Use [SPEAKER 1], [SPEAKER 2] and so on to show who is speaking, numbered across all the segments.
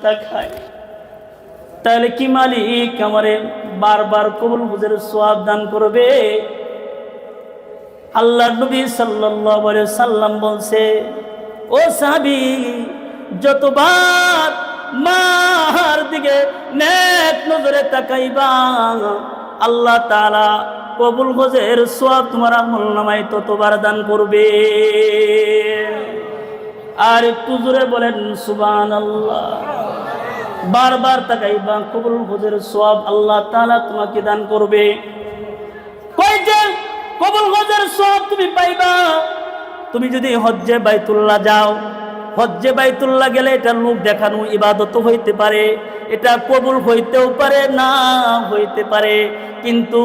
[SPEAKER 1] তাকায়, তাহলে কি মালিক আমারে বারবার কবুল হুজুরের সওয়াব দান করবে? আল্লাহর নবী সাল্লাল্লাহু আলাইহি সাল্লাম বলছে, ও সাহাবী, যতবার মার দিকে নেক নজরে তাকাইবা আল্লাহ তাআলা কবুল হুজুরের সওয়াব তোমার আমলনামায় ততবার দান করবে। আর একটু জোরে বলেন সুবহানাল্লাহ। বারবার তাকাইবা, কবুল হুজুরের সওয়াব আল্লাহ তাআলা তোমাকে দান করবে। কই যে কবুল হুজুরের সওয়াব তুমি পাইবা? তুমি যদি হজ্জে বাইতুল্লাহ যাও, হজ্জে বাইতুল্লাহ গেলে এটা লোক দেখানো ইবাদত হইতে পারে, এটা কবুল হইতেও পারে না হইতে পারে, কিন্তু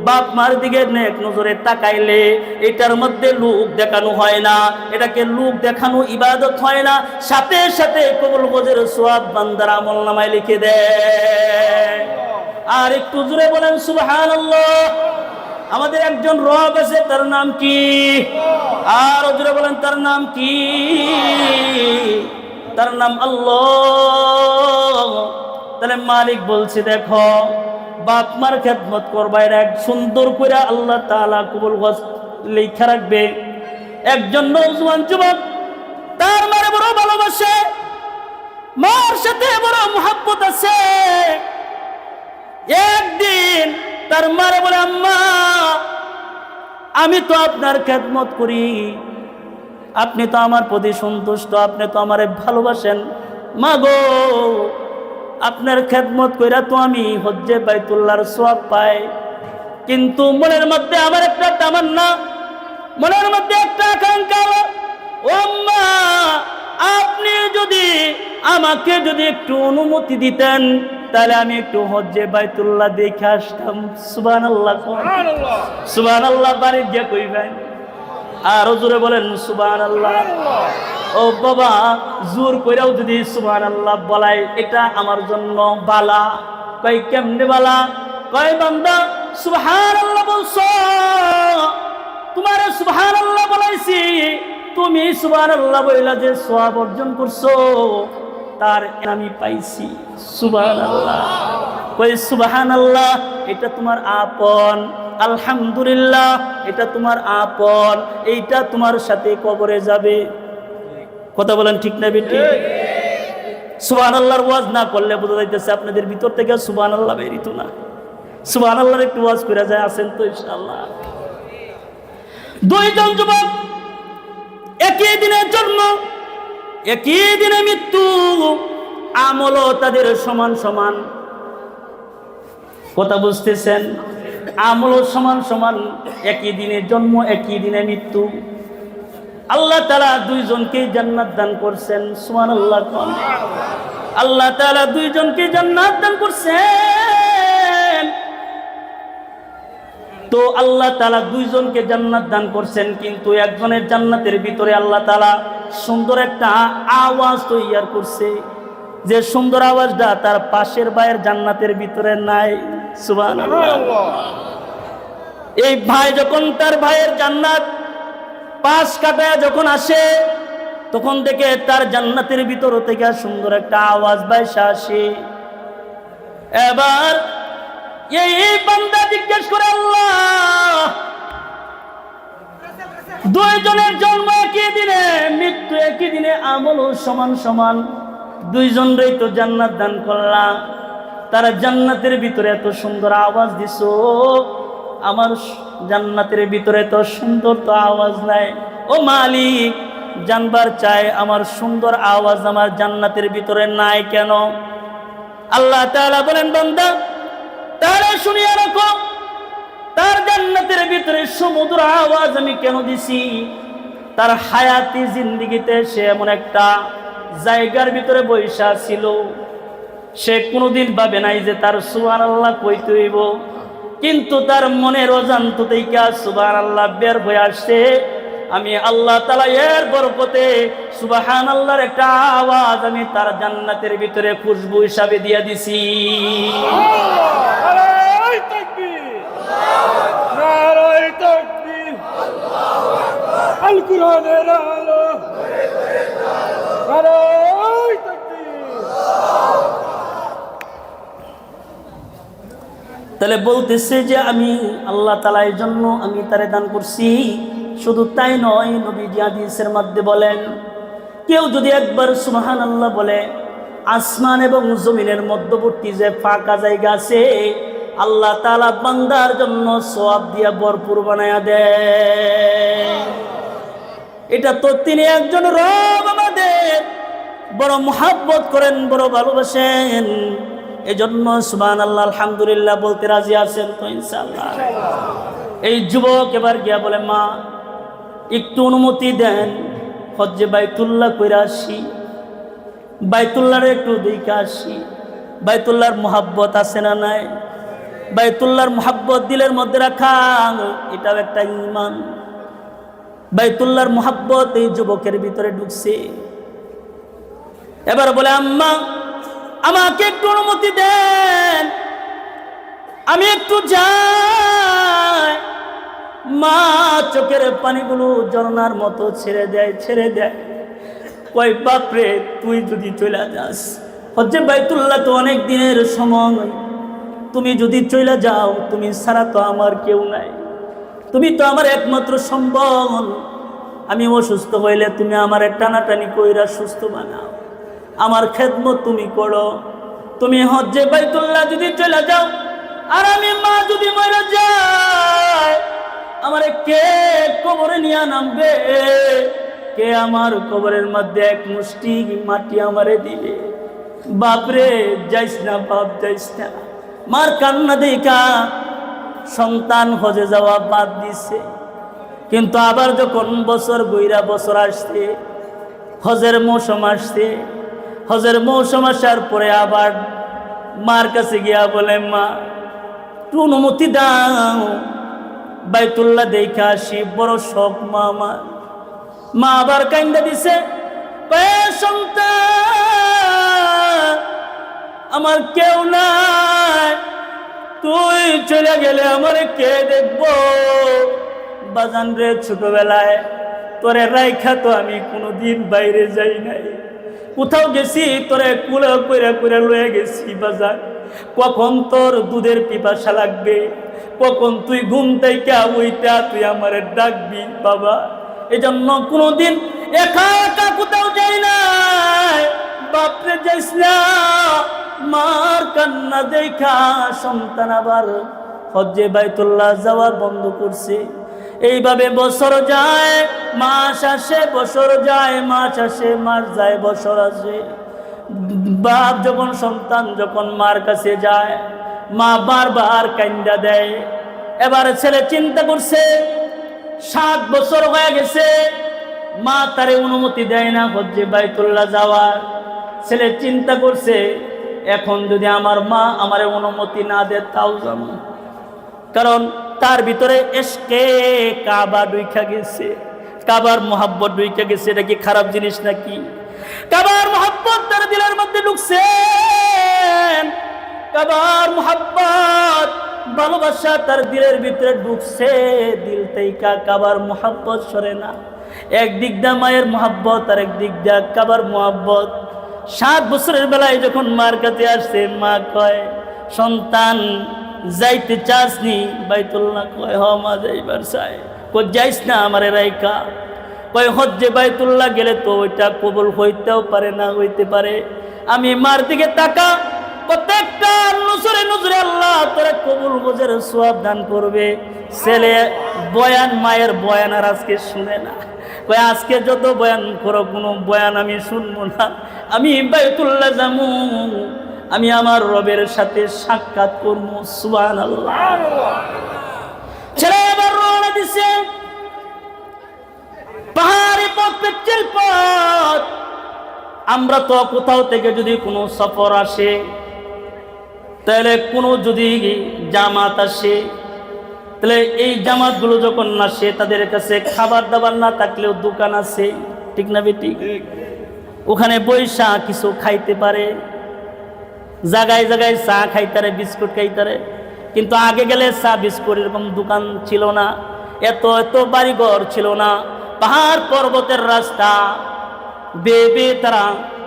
[SPEAKER 1] বাপ মার দিকে নেক নজরে তাকাইলে এটার মধ্যে লোক দেখানো হয় না, এটাকে লোক দেখানো ইবাদত হয় না, সাথে সাথে কবুল হুজুরের সওয়াব বান্দার আমলনামায় লিখে দেয়। আর একটু জোরে বলেন সুবহানাল্লাহ। আমাদের একজন রব আছে, তার নাম কি? আর জোরে বলেন তার নাম কি? তার নাম আল্লাহ। তাহলে মালিক বলছে, দেখো বাপ মার খেদমত করবা, এর এক সুন্দর করে আল্লাহ তাআলা কবুল লেখা রাখবে। একজন নওজোয়ান যুবক তার মারে বড় ভালোবাসে, মার সাথে বড় মুহাব্বত আছে। একদিন তার মারে বলে, আম্মা আমি তো আপনার খেদমত করি, আপনি তো আমার প্রতি সন্তুষ্ট, আপনি তো আমারে ভালোবাসেন, মা গো আপনার খেদমত কইরা তো আমি হজ্জে বাইতুল্লাহর সওয়াব পাই, কিন্তু মনের মধ্যে আমার একটা তামান্না, মনের মধ্যে একটা আকাঙ্ক্ষা, ও আম্মা আপনি যদি আমাকে যদি একটু অনুমতি দিতেন তাহলে আমি একটু হজ্জে বাইতুল্লাহ দেখে আসতাম। সুবহানাল্লাহ, সুবহানাল্লাহ বাড়ি গিয়ে কইবেন। আর জোরে বলেন সুবহানাল্লাহ। ও বাবা, জোর কইরাও যদি সুবহানাল্লাহ বলাই এটা আমার জন্য বালা। কই কেমনে বালা? কয় বান্দা সুবহানাল্লাহ বলছো, তোমার সুবহানাল্লাহ বলাইছি, তুমি সুবহানাল্লাহ বইলা যে সওয়াব অর্জন করছো তার আমি পাইছি। সুবহানাল্লাহ। কই সুবহানাল্লাহ এটা তোমার আপন, আলহামদুলিল্লাহ এটা তোমার আপন, এইটা তোমার সাথে কবরে যাবে। কথা বলেন ঠিক না বেটি? সুবহানাল্লাহর ওয়াজ না করলে বোঝা যাইতেছে আপনাদের ভিতর থেকে সুবহানাল্লাহ বেরিত না। সুবহানাল্লাহর একটু ওয়াজ করে যায়, আছেন তো ইনশাআল্লাহ। দুইজন যুবক, একই দিনে জন্ম, একই দিনে মৃত্যু, আমলও তাদের সমান সমান। কথা বুঝতেছেন? আমলও সমান সমান, একই দিনে জন্ম, একই দিনে মৃত্যু। আল্লাহ তাআলা দুইজনকে জান্নাত দান করছেন। সুবহানাল্লাহ। আল্লাহ তাআলা দুইজনকে জান্নাত দান করছেন। তো আল্লাহ তাআলা দুইজনকে জান্নাত দান করছেন, কিন্তু একজনের জান্নাতের ভিতরে আল্লাহ তাআলা সুন্দর একটা আওয়াজ তৈরি করছে, যে সুন্দর আওয়াজটা তার পাশের ভাইয়ের জান্নাতের ভিতরে নাই। সুবহানাল্লাহ। এই ভাই যখন তার ভাইয়ের জান্নাত পাশ কাটায় যখন আসে, তখন থেকে তার জান্নাতের ভিতর থেকে সুন্দর একটা আওয়াজ বাইসা আসে। এবার এই বান্দা জিজ্ঞেস করে, আল্লাহ দুইজনের জন্ম একই দিনে, মৃত্যু একই দিনে, আমলও সমান সমান, দুইজনই তো জান্নাত দান করলাম, তারা জান্নাতের ভিতরে এত সুন্দর আওয়াজ দিছো, আমার জান্নাতের ভিতরে তো সুন্দর তো আওয়াজ নাই। ও মালিক, জানবার চাই আমার সুন্দর আওয়াজ আমার জান্নাতের ভিতরে নাই কেন? আল্লাহ তাআলা বলেন, বান্দা তারা শুনিয়া রাখো, তার জান্নাতের ভিতরে সমুদ্র আওয়াজ আমি কেন দিছি? তার হায়াতি জিন্দেগিতে সে এমন একটা জায়গার ভিতরে বৈশা ছিল, সে কোনোদিন ভাবে নাই যে তার সুবহানাল্লাহ কইতে হইব, কিন্তু তার মনের অজান্ত থেকে সুবহানাল্লাহ বের হয়ে আসছে। আমি আল্লাহ তাআলা এর বরকতে সুবহানাল্লাহর একটা আওয়াজ আমি তার জান্নাতের ভিতরে খুশবু হিসাবে দিয়া দিছি। নারায়ে তাকবীর, নারায়ে তাকবীর, আল্লাহু আকবার, আল কুরআনের আলো, নারায়ে তাকবীর। তাহলে বলতেছে যে আমি আল্লাহ তাআলার জন্য আমি তারে দান করছি। শুধু তাই নয়, নবীজি হাদিসের মধ্যে বলেন, কেউ যদি একবার সুবহানাল্লাহ বলে, আসমান এবং জমিনের মধ্যবর্তী যে ফাঁকা জায়গা আছে আল্লাহ তাআলা বান্দার জন্য সওয়াব দিয়া ভরপুর বানায়া দেয়। এটা তো তিনি একজন রব, আমাদের বড় মুহাব্বত করেন, বড় ভালোবাসেন। এজন্য সুবহানাল্লাহ আলহামদুলিল্লাহ বলতে রাজি আছেন তো ইনশাআল্লাহ? এই যুবক এবার গিয়া বলে, মা একটু অনুমতি দেন, হজ্জে বাইতুল্লাহ কইরা আসি, বাইতুল্লাহর একটু দেখে আসি। বাইতুল্লাহর মুহাব্বত আছে না নাই? বাইতুল্লাহর মুহাব্বত দিলের মধ্যে রাখা, এটাও একটা ঈমান। বাইতুল্লাহর মুহাব্বত এই যুবকের ভিতরে ঢুকছে। এবার বলে, আম্মা আমাকে একটু অনুমতি দেন, আমি একটু যাই। মা চোখের পানিগুলো ঝর্ণার মতো ছেড়ে দেয়। কই বাপরে, তুই যদি চলে যাস, হজ্জে বাইতুল্লাহ তো অনেক দিনের সময়, তুমি যদি চলে যাও, তুমি ছাড়া তো আমার কেউ নাই, তুমি তো আমার একমাত্র সম্বল। আমি অসুস্থ হইলে তুমি আমার টানাটানি কইরা সুস্থ বানাও, আমার খেদমত তুমি করো। তুমি হজ্জে বাইতুল্লাহ যদি চলে যাও আর আমি মা যদি মরে যাই, আমারে কে কবরে নিয়ে নামবে? কে আমার কবরের মধ্যে এক মুষ্টি মাটি আমারে দিবে? বাপরে যাইস না, বাপ যাইস না। মার কান্না দেখা সন্তান হজে যাওয়া বাদ দিছে। কিন্তু আবার যখন বছর গইরা বছর আসছে, হজের মৌসুম আসছে, হজের মৌসুম আসার পরে আবার মার কাছে গিয়া বলে, মা একটু অনুমতি দাও, বাইতুল্লাহ দেখা আসি, বড় শখ মা আমার। মা আবার কান্দা দিছে, সন্তান আমার কেউ নাই, তুই চলে গেলে আমার কে দেখবো? বাজান রে, ছোটবেলায় তোরে রাইখা তো আমি কোনোদিন বাইরে যাই নাই, কোথাও গেছি তোরে কুলে কইরা কইরা লয়ে গেছি। বাজার, কখন তোর দুধের পিপাসা লাগবে, কখন তুই ঘুম থেকে উইটা তুই আমারে ডাকবি বাবা। এজন্য কোনোদিন একা একা কোথাও যাই নাই। বাপরে যাইস না। মার কান্না দেখা সন্তান আবার হজ্জে বাইতুল্লাহ যাওয়া বন্ধ করছে। এইভাবে বছর যায়, মাস আসে, বছর যায়, মাস আসে, মাস যায়, বছর আসে। বাপ যখন সন্তান যখন মার কাছে যায়, মা বারবার কান্দা দেয়। এবার ছেলে চিন্তা করছে, 7 বছর হয়ে গেছে, মা তারে অনুমতি দেয় না হজ্জে বাইতুল্লাহ যাওয়ার। ছেলে চিন্তা করছে, এখন যদি আমার মা আমারে অনুমতি না দেয় তাও যাবো। কারণ তার ভিতরে এশকে কাবা ঢুইকা গেছে, কাবার মোহাব্বত ঢুইকা গেছে। এটা কি খারাপ জিনিস নাকি? কাবার মোহাব্বত তার দিলের মধ্যে ঢুকছে। কাবার মোহাব্বত ভালোবাসা তার দিলের ভিতরে ঢুকছে। দিল থেকে কাবার মোহাব্বত সরে না। একদিক দা মায়ের মোহাব্বত আর একদিক দা কাবার মোহাব্বত। 7 বছরের বেলায় যখন মার কাছে আসছে, মা কয়, সন্তান যাইতে চাসনি বাইতুল্লাহ? কয়, হ মা যাইবার চাই। কই যাইস না আমারে রাইকা। কয়, হজ্জে বাইতুল্লাহ গেলে তো ওইটা কবুল হইতেও পারে, না হইতে পারে। আমি মার দিকে তাকা, প্রত্যেকটা নজরে নজরে আল্লাহ তোরে কবুল হজের সওয়াব দান করবে। ছেলে বয়ান, মায়ের বয়ান আর আজকে শুনে না। কয়, আজকে যত বয়ান করো, কোনো বয়ান আমি শুনবো না। আমি বাইতুল্লাহ যামু, আমি আমার রবের সাথে সাক্ষাৎ করবো। সুবহানাল্লাহ। ছেলে এবার রওনা দিছে। পাহাড়ি পথ, পিচ্ছিল পথ। আমরা তো কোথাও থেকে যদি কোনো সফর আসে, তাহলে কোনো যদি জামাত আসে, তাহলে এই জামাতগুলো যখন আসে, তাদের কাছে খাবার দাবার না থাকলেও দোকান আছে, ঠিক না বেটি? ওখানে বৈশা কিছু খাইতে পারে, জায়গায় জায়গায় চা খাইতারে, বিস্কুট খাইতারে। কিন্তু আগে গেলে চা বিস্কুট এরকম দোকান ছিল না, এত এত বাড়িঘর ছিল না। পাহাড় পর্বতের রাস্তা বেয়ে তারা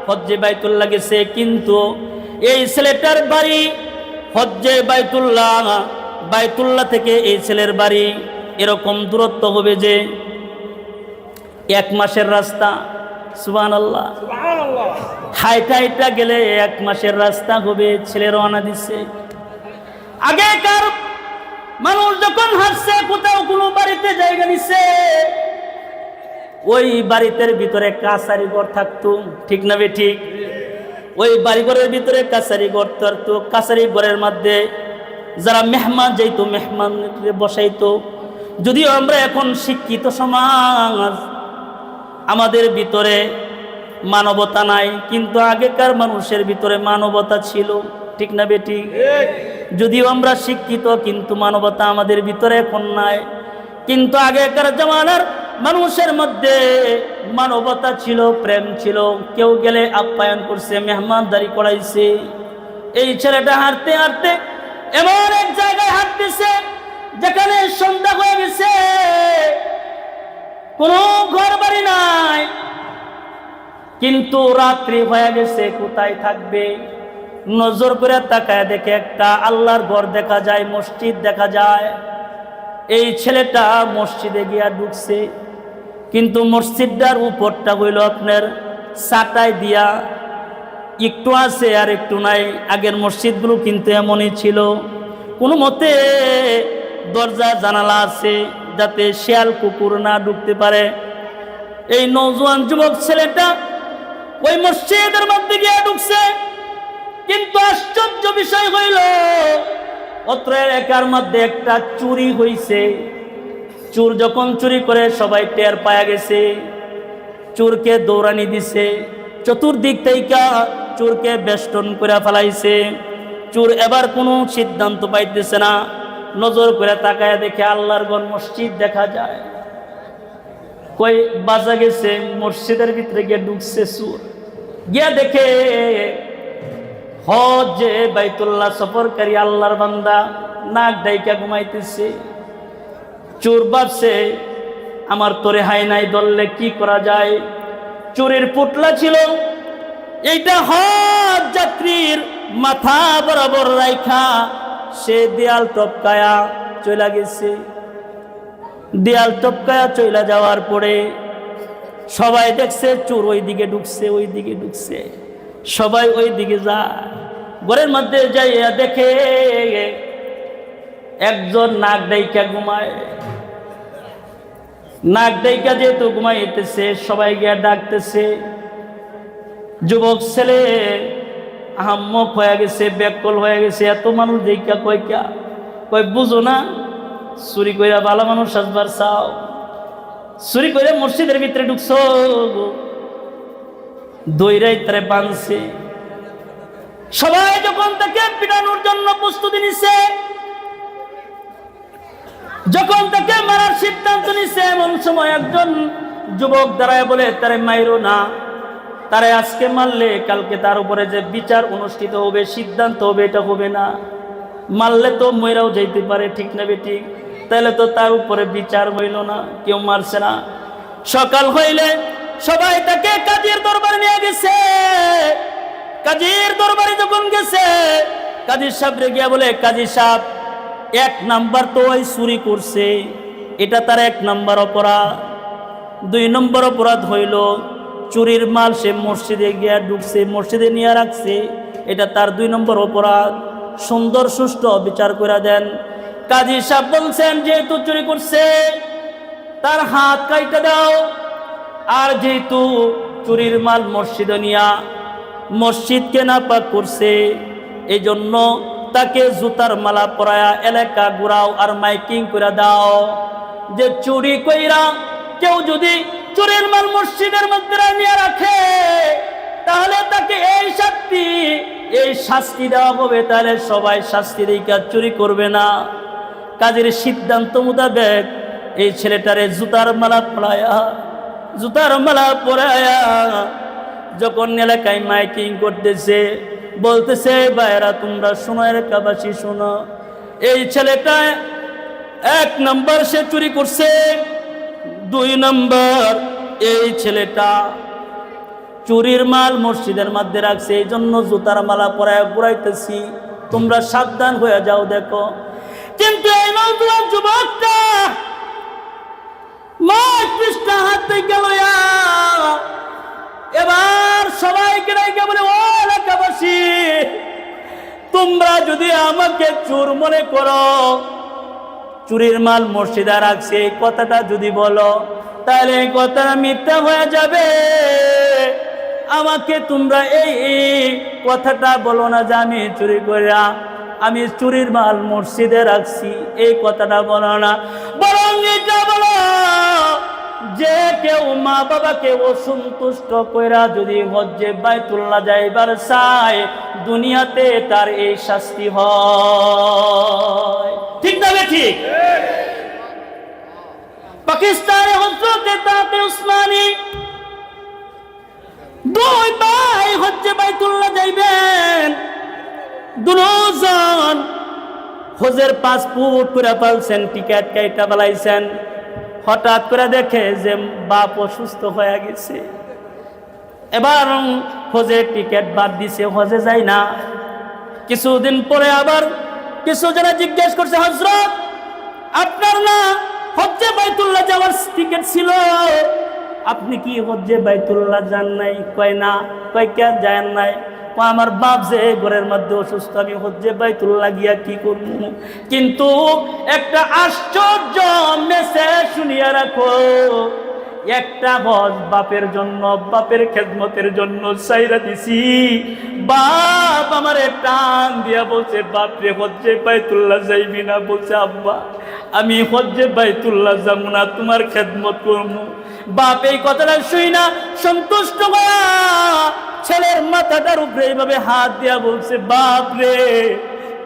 [SPEAKER 1] হজ্জে বাইতুল্লাহ গেছে। কিন্তু এই ছেলেটার বাড়ি হজ্জে বাইতুল্লাহ থেকে এই ছেলের বাড়ি এরকম দূরত্ব হবে যে 1 মাসের রাস্তা। সুবহানাল্লাহ, হাইটা হাইটা গেলে 1 মাসের রাস্তা হবে। ছেলে রওনা দিচ্ছে। আগেকার মানুষ যখন হাঁটছে, কোথাও কোনো বাড়িতে জায়গা নিচ্ছে, ওই বাড়িতে ভিতরে কাছারি ঘর থাকতো, ঠিক না বে ঠিক? ওই বাড়িঘরের ভিতরে কাছারি ঘর থাকতো। কাছারি ঘরের মধ্যে যারা মেহমান যাইতো, মেহমান বসাইতো। যদিও আমরা এখন শিক্ষিত সমাজ, আমাদের ভিতরে মানবতা নাই, কিন্তু আগেকার মানুষের ভিতরে মানবতা ছিল, ঠিক না বেটি? যদিও আমরা শিক্ষিত, কিন্তু মানবতা আমাদের ভিতরে এখন নাই। কিন্তু আগেকার জামানার মানুষের মধ্যে মানবতা ছিল, প্রেম ছিল। কেউ গেলে আপ্যায়ন করছে, মেহমানদারি করাইছে। এই ছেলেটা হাঁটতে হাঁটতে এমন এক জায়গায় হাঁটতেছে যেখানে সন্ধ্যা হয়ে গেছে, কোনো ঘর বাড়ি নাই, কিন্তু রাত্রি হয়ে গেছে, কোথায় থাকবে? নজর করে তাকায় দেখে একটা আল্লাহর ঘর দেখা যায়, মসজিদ দেখা যায়। এই ছেলেটা মসজিদে গিয়া ঢুকছে, কিন্তু মসজিদটার উপরটা হইল আপনার ছাটাই দিয়া, একটু আছে আর একটু নাই। আগের মসজিদগুলো কিন্তু এমনই ছিল, কোনো মতে দরজা জানালা আছে যাতে শিয়াল কুকুর না ঢুকতে পারে। এই নওজোয়ান যুবক ছেলেটা ওই মসজিদের মধ্যে গিয়ে ঢুকছে, কিন্তু আশ্চর্য বিষয় হইল অত্র এলাকার মধ্যে একটা চুরি হইছে। চোর যখন চুরি করে সবাই টের পায়া গেছে, চোরকে দৌড়ানি দিছে, চতুর্দিক থেকে চোরকে বেষ্টন করে ফেলাইছে। চোর এবার কোনো সিদ্ধান্ত পাইতেছে না, নজর করে তাকায় দেখে আল্লাহর ঘর মসজিদ দেখা যায়। কই বাজা গেছে, মসজিদের ভিতরে গিয়ে ঢুকছে চোর। গিয়া দেখে হজ্জে বাইতুল্লাহ সফরকারী আল্লাহর বান্দা নাক ডাইকা ঘুমাইতেছে। চোর ভাবছে আমার তোরে হাই নাই ধরলে কি করা যায়। চোরের পুটলা ছিল, এইটা হজ যাত্রীর মাথা বরাবর রাইখা সে দেয়াল টপকায়া চলে গেছে। দেয়াল টপকায়া চলে যাওয়ার পরে সবাই দেখছে চোর ওই দিকে ঢুকছে, ওই দিকে ঢুকছে, সবাই ওই দিকে যায়। ঘরের মধ্যে যাইয়া দেখে একজন নাক ডাইকা ঘুমায়। নাক ডাইকা যেহেতু ঘুমাইতেছে, সবাই গিয়া ডাকতেছে। যুবক ছেলে আহাম্মক হয়ে গেছে, ব্যাকল হয়ে গেছে। এত মানুষ দেখা কয় বুঝো না, চুরি কইরা ভালো মানুষ আসবার চাও, চুরি করে মসজিদের ভিতরে ঢুকছো। দইরাই তারে বাঁধছে। সবাই যখন তাকে পিটানোর জন্য প্রস্তুতি নিছে, যখন তাকে মারার সিদ্ধান্ত নিছে, এমন সময় একজন যুবক দাঁড়ায় বলে তারে মাইরো না, তারে আজকে মারলে কালকে তার উপরে যে বিচার অনুষ্ঠিত হবে, সিদ্ধান্ত হবে, এটা হবে না। মারলে তো মইরাও যাইতে পারে, ঠিক না বেঠিক? তাহলে তো তার উপরে বিচার হইল না, কেউ মারছে না। সকাল হইলে সবাই তাকে কাজীর দরবারে নিয়ে গেছে। কাজীর দরবারে যখন গেছে, কাজী সাহেব গিয়া বলে, কাজী সাহেব 1 নাম্বার তো ওই চুরি করছে, এটা তার 1 নাম্বার অপরাধ। 2 নম্বর অপরাধ হইল চুরির মাল সে মসজিদে গিয়া ঢুকছে, মসজিদে নিয়ে রাখছে, এটা তার 2 নম্বর অপরাধ। সুন্দর সুষ্ঠু বিচার করে দেন। কাজী সাহেব বলছেন, যেহেতু চুরি করছে তার হাত কাইটা দাও, আর যেহেতু চুরির মাল মসজিদে নিয়া মসজিদকে নাপাক করছে, এই জন্য তাকে জুতার মালা পরায়া এলাকা ঘুরাও আর মাইকিং করে দাও যে চুরি কইরা কেউ যদি চুরির মাল মসজিদের মধ্যে নিয়ে রাখে তাহলে তাকে এই শাস্তি দেওয়া হবে। তাহলে সবাই শাস্তি দিয়ে চুরি করবে না। কাজের সিদ্ধান্ত মোতাবেক এই ছেলেটারে জুতার মালা পরায়া যখন এলাকায় মাইকিং করতেছে, বলতেছে, ভাইরা তোমরা শোনো, এলাকাবাসী শোনো, এই ছেলেটা 1 নম্বর সে চুরি করছে, 2 নম্বর এই ছেলেটা চুরির মাল মসজিদের মধ্যে রাখছে, এই জন্য জুতার মালা পরায় ঘুরাইতেছি। তোমরা সাবধান হয়ে যাও দেখো। কিন্তু এই নওজোয়ান যুবকটা মা পৃষ্ঠা হাতে গেল, এবার সবাইকে ডেকে বলে, ও এলাকাবাসী, তোমরা যদি আমাকে চোর মনে করো, চুরির মাল মসজিদে রাখছে, এই কথাটা যদি বলো, তাহলে এই কথাটা মিথ্যা হয়ে যাবে। আমাকে তোমরা এই কথাটা বলো না যে আমি চুরি করিয়া, আমি চুরির মাল মসজিদে রাখছি, এই কথাটা বলো না, বরং এটা বলো যে কেউ মা বাবাকে অসন্তুষ্ট কইরা যদি হজ্জে বাইতুল্লাহ যাইবার চায়, দুনিয়াতে তার এই শাস্তি হয়। ঠিক না ঠিক? পাকিস্তানে হযরতে তাকে উসমানী দুই ভাই হজ্জে বাইতুল্লাহ যাইবেন, দুজন হজের পাসপোর্ট করে ফেলছেন, টিকিট কাইটা ফেলাইছেন। হঠাৎ করে দেখে যে বাপ অসুস্থ হয়ে গেছে, এবার হজের টিকিট বাদ দিছে, হজে যায় না। কিছুদিন পরে আবার কিছু জনা জিজ্ঞেস করছে, হযরত আপনার না হজ্জে বাইতুল্লাহ যাওয়ার টিকিট ছিল, আপনি কি হজ্জে বাইতুল্লাহ যান নাই? কয় না। কয় কেন যান নাই? আমার বাপ যে ঘরের মধ্যে অসুস্থ, আমি হজ্জে বাইতুল্লাহ গিয়া কি করব? কিন্তু একটা আশ্চর্য মেসেজ শুনিয়া রাখো, একটা হজ বাপের জন্য, বাপের খেদমতের জন্য চাইরা দিছি। বাপ আমারে টান দিয়া বলছে, বাপরে হজ্জে বাইতুল্লাহ যাইবি না? বলছে, আব্বা আমি হজ্জে বাইতুল্লাহ যাব না, তোমার খেদমত করবো। বাপ এই কথাটা শুই না সন্তুষ্ট হওয়া ছেলের মাথাটার উপরে এইভাবে হাত দিয়া বলছে, বাপ রে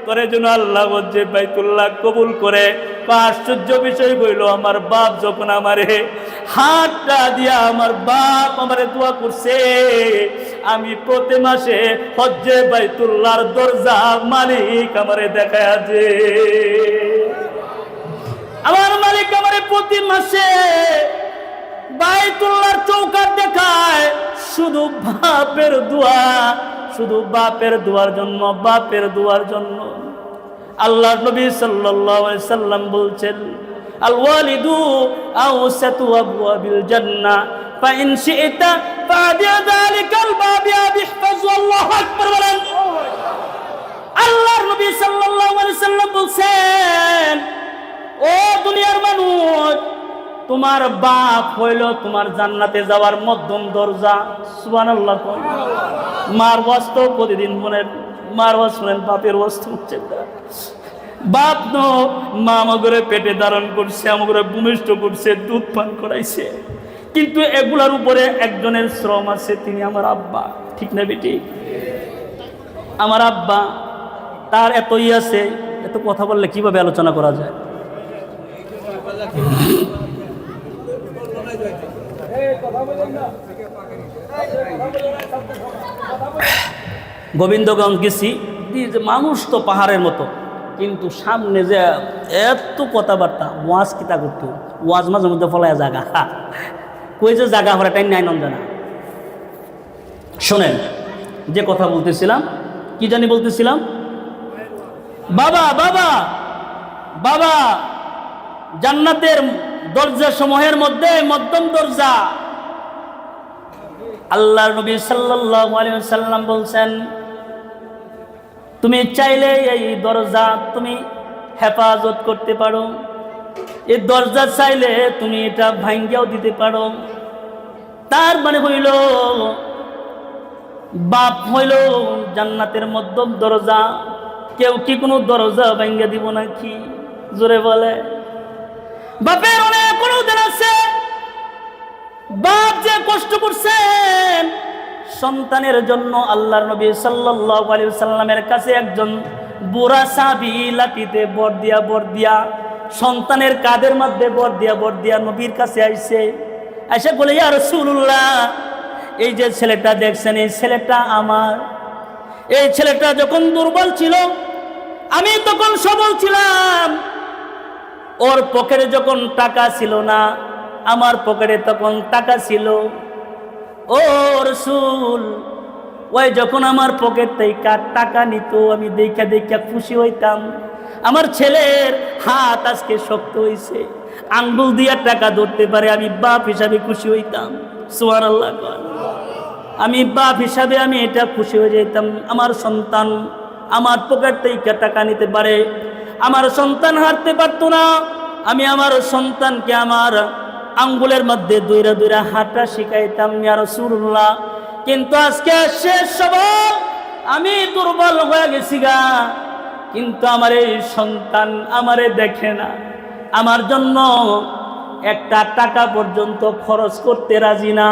[SPEAKER 1] করে যেন আল্লাহ হজ্জে বাইতুল্লাহ কবুল করে। আশ্চর্য বিষয় হইল, আমার বাপ যখন আমারে হাতটা দিয়া আমার বাপ আমারে দোয়া করছে, আমি প্রতি মাসে হজ্জে বাইতুল্লাহর দরজা মালিক আমারে দেখায় যে, আমার মালিক আমারে প্রতি মাসে বাইতুল্লাহর চৌকাঠ দেখায়। শুধু বাপের দোয়া, শুধু বাপের দোয়ার জন্য, বাপের দোয়ার জন্য। আল্লাহ নবী সাল্লাল্লাহু আলাইহি সাল্লাম বলছেন, আল ওয়ালিদু আওসাতু আবওয়াবিল জান্নাহ ফাইন শি'তা ফা'দিয়া যালিকাল বাবি বিহফাজ। আল্লাহু আকবার বলেন। আল্লাহর নবী সাল্লাল্লাহু আলাইহি সাল্লাম বলছেন, ও দুনিয়ার মানুষ, তোমার বাপ হইল তোমার জান্নাতে যাওয়ার মধ্যম দরজা। সুবহানাল্লাহ। মার ওয়াজ প্রতিদিন বলেন, মার ওয়াজ শুনেন, বাপের ওয়াজ হচ্ছে বাপ নো মা আমাগরে পেটে ধারণ করছে, আমাগরে ভূমিষ্ঠ করছে, দুধ পান করাইছে, কিন্তু এগুলার উপরে একজনের শ্রম আছে, তিনি আমার আব্বা। ঠিক না বেটি? আমার আব্বা, তার এতই আছে, এত কথা বললে কিভাবে আলোচনা করা যায়? গোবিন্দগঞ্জ গেছি, মানুষ তো পাহাড়ের মতো, কিন্তু সামনে যে এত কথাবার্তা, ওয়াজ কিতা করতো, ওয়াজ মাঝে মধ্যে ফলায় জাগা, কই যে জাগা হওয়ার টাইম নাই নন্দনা। শোনেন, যে কথা বলতেছিলাম, কি জানি বলতেছিলাম, বাবা বাবা বাবা জান্নাতের দরজা সমূহের মধ্যে মধ্যম দরজা। আল্লাহর নবী সাল্লাল্লাহু আলাইহি ওয়াসাল্লাম বলছেন, তুমি চাইলে এই দরজা তুমি হেফাজত করতে পারো, এই দরজা চাইলে তুমি এটা ভাঙ্গিয়াও দিতে পারো। তার মানে হইল বাপ হইল জান্নাতের মধ্যম দরজা। কেউ কি কোনো দরজা ভাঙ্গিয়া দিব নাকি? জোরে বলে। বাপের অনেক অনুদান আছে, বাপ যে কষ্ট করছেন সন্তানের জন্য। আল্লাহর নবী সাল্লাল্লাহু আলাইহি ওয়াসাল্লামের কাছে একজন বুড়া সাহাবী লাঠিতে বর দিয়া সন্তানের কাঁধের মধ্যে বর দিয়া নবীর কাছে আইছে। এসে বলে, ইয়া রাসূলুল্লাহ, এই যে ছেলেটা দেখছেন, এই ছেলেটা আমার। এই ছেলেটা যখন দুর্বল ছিল, আমি তখন সবল ছিলাম। ওর পকেটে যখন টাকা ছিল না, আমার পকেটে তখন টাকা ছিল। ও রাসূল, ওই যখন আমার পকেট থেকে টাকা নিত আমি দেখা দেখা খুশি হইতাম। আমার ছেলের হাত আজকে শক্ত হইছে, আঙ্গুল দিয়া টাকা ধরতে পারে, আমি বাপ হিসাবে খুশি হইতাম। সুবহানাল্লাহ। আমি বাপ হিসাবে আমি এটা খুশি হয়ে যেতাম। আমার সন্তান আমার পকেট থেকে টাকা নিতে পারে, আমার সন্তান হাঁটতে পারতো না, আমি আমার সন্তানকে আমার আঙ্গুলের মধ্যে দুইরা দুইরা হাঁটা শিখাইতাম ইয়া রাসূলুল্লাহ। কিন্তু আজকে শেষ সবল, আমি দুর্বল হয়ে গেছি গা, কিন্তু আমার এই সন্তান আমারে দেখে না, আমার জন্য একটা টাকা পর্যন্ত খরচ করতে রাজি না,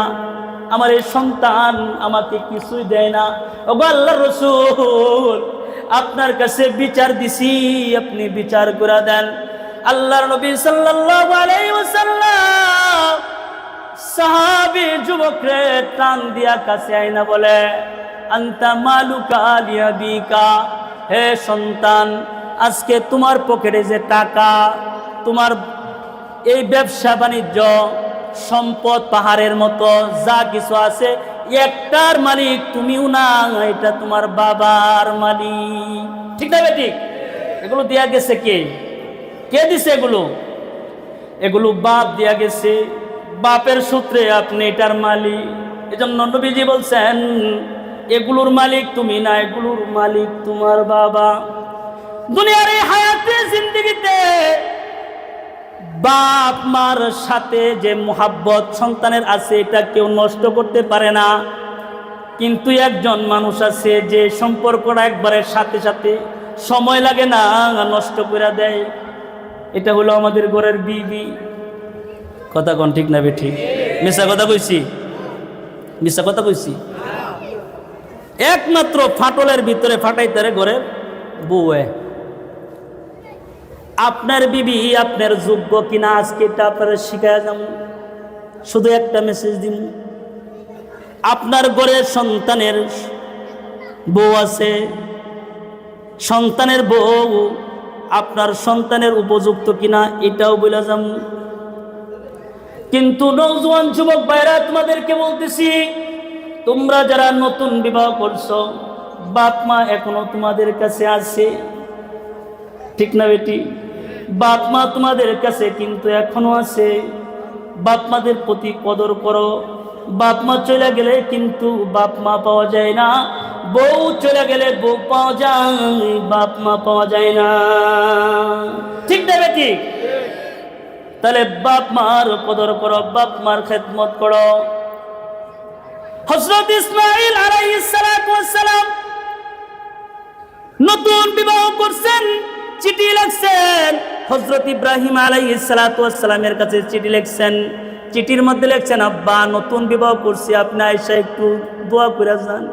[SPEAKER 1] আমার এই সন্তান আমাকে কিছুই দেয় না। ওগো আল্লাহর রাসূল, আপনার কাছে বিচার দিছি, আপনি বিচার করে দেন। আল্লাহর নবী সাল্লাল্লাহু আলাইহি ওয়াসাল্লাম সাহাবী যুবকরে টান দিয়া কাছে আইনা বলে, আনতা মালুকা লিয়াবিকা, হে সন্তান, আজকে তোমার পকেটে যে টাকা, তোমার এই ব্যবসা বাণিজ্য সম্পদ পাহাড়ের মতো যা কিছু আছে, একটার মালিক তুমিও না, এটা তোমার বাবার মালিক। ঠিক না বেঠিক? এগুলো দিয়া গেছে কে? কে দিছে এগুলো? এগুলো বাপ দিয়া গেছে, বাপের সূত্রে আপনি এটার মালিক। এজন্য নবীজি বলছেন, এগুলোর মালিক তুমি না, এগুলোর মালিক তোমার বাবা। দুনিয়ার এই হায়াতে জিন্দেগিতে বাপ মার সাথে যে মোহাব্বত সন্তানের আছে, এটা কেউ নষ্ট করতে পারে না। কিন্তু একজন মানুষ আছে যে সম্পর্কটা একবারের সাথে সাথে সময় লাগে না, নষ্ট করে দেয়। এটা হলো আমাদের ঘরের বিবি। কথা কোন ঠিক না বেঠিক? মিশা কথা কইছি? মিশা কথা কইছি? একমাত্র ফাটলের ভিতরে ফাটাইতারে ঘরের বউয়ে। আপনার বিবি আপনার যোগ্য কিনা আজকে এটা আপনারা শিখায় যান। শুধু একটা মেসেজ দিন, আপনার ঘরের সন্তানের বউ আছে, সন্তানের বউ আপনার সন্তানের উপযুক্ত কিনা এটাও বলে যান। কিন্তু নওজোয়ান যুবক ভাইরা, তোমাদেরকে বলতেছি, তোমরা যারা নতুন বিবাহ করছো, বাপ মা এখনো তোমাদের কাছে আছে, ঠিক না বেটি? বাপ মা তোমাদের কাছে কিন্তু এখনো আছে। বাপ মাদের প্রতি কদর করো। বাপ মা চলে গেলে কিন্তু বাপ মা পাওয়া যায় না, বউ চলে গেলে বউ পাওয়া যায়, বাপ মা পাওয়া যায় না। ঠিক না বেটি? তাহলে বাপ মার কদর করো, বাপ মার খেদমত করো। হযরত ইসমাঈল আলাইহিস সালাতু ওয়াস সালাম নতুন বিবাহ করছেন, চিঠি লিখছেন। হযরত ইব্রাহিম আলাইহিস সালাতু ওয়াস সালামের কাছে চিঠি লিখছেন। চিঠির মধ্যে লিখছেন, আব্বা নতুন বিবাহ করছি, আপনি আয়েশা একটু দোয়া করে যান।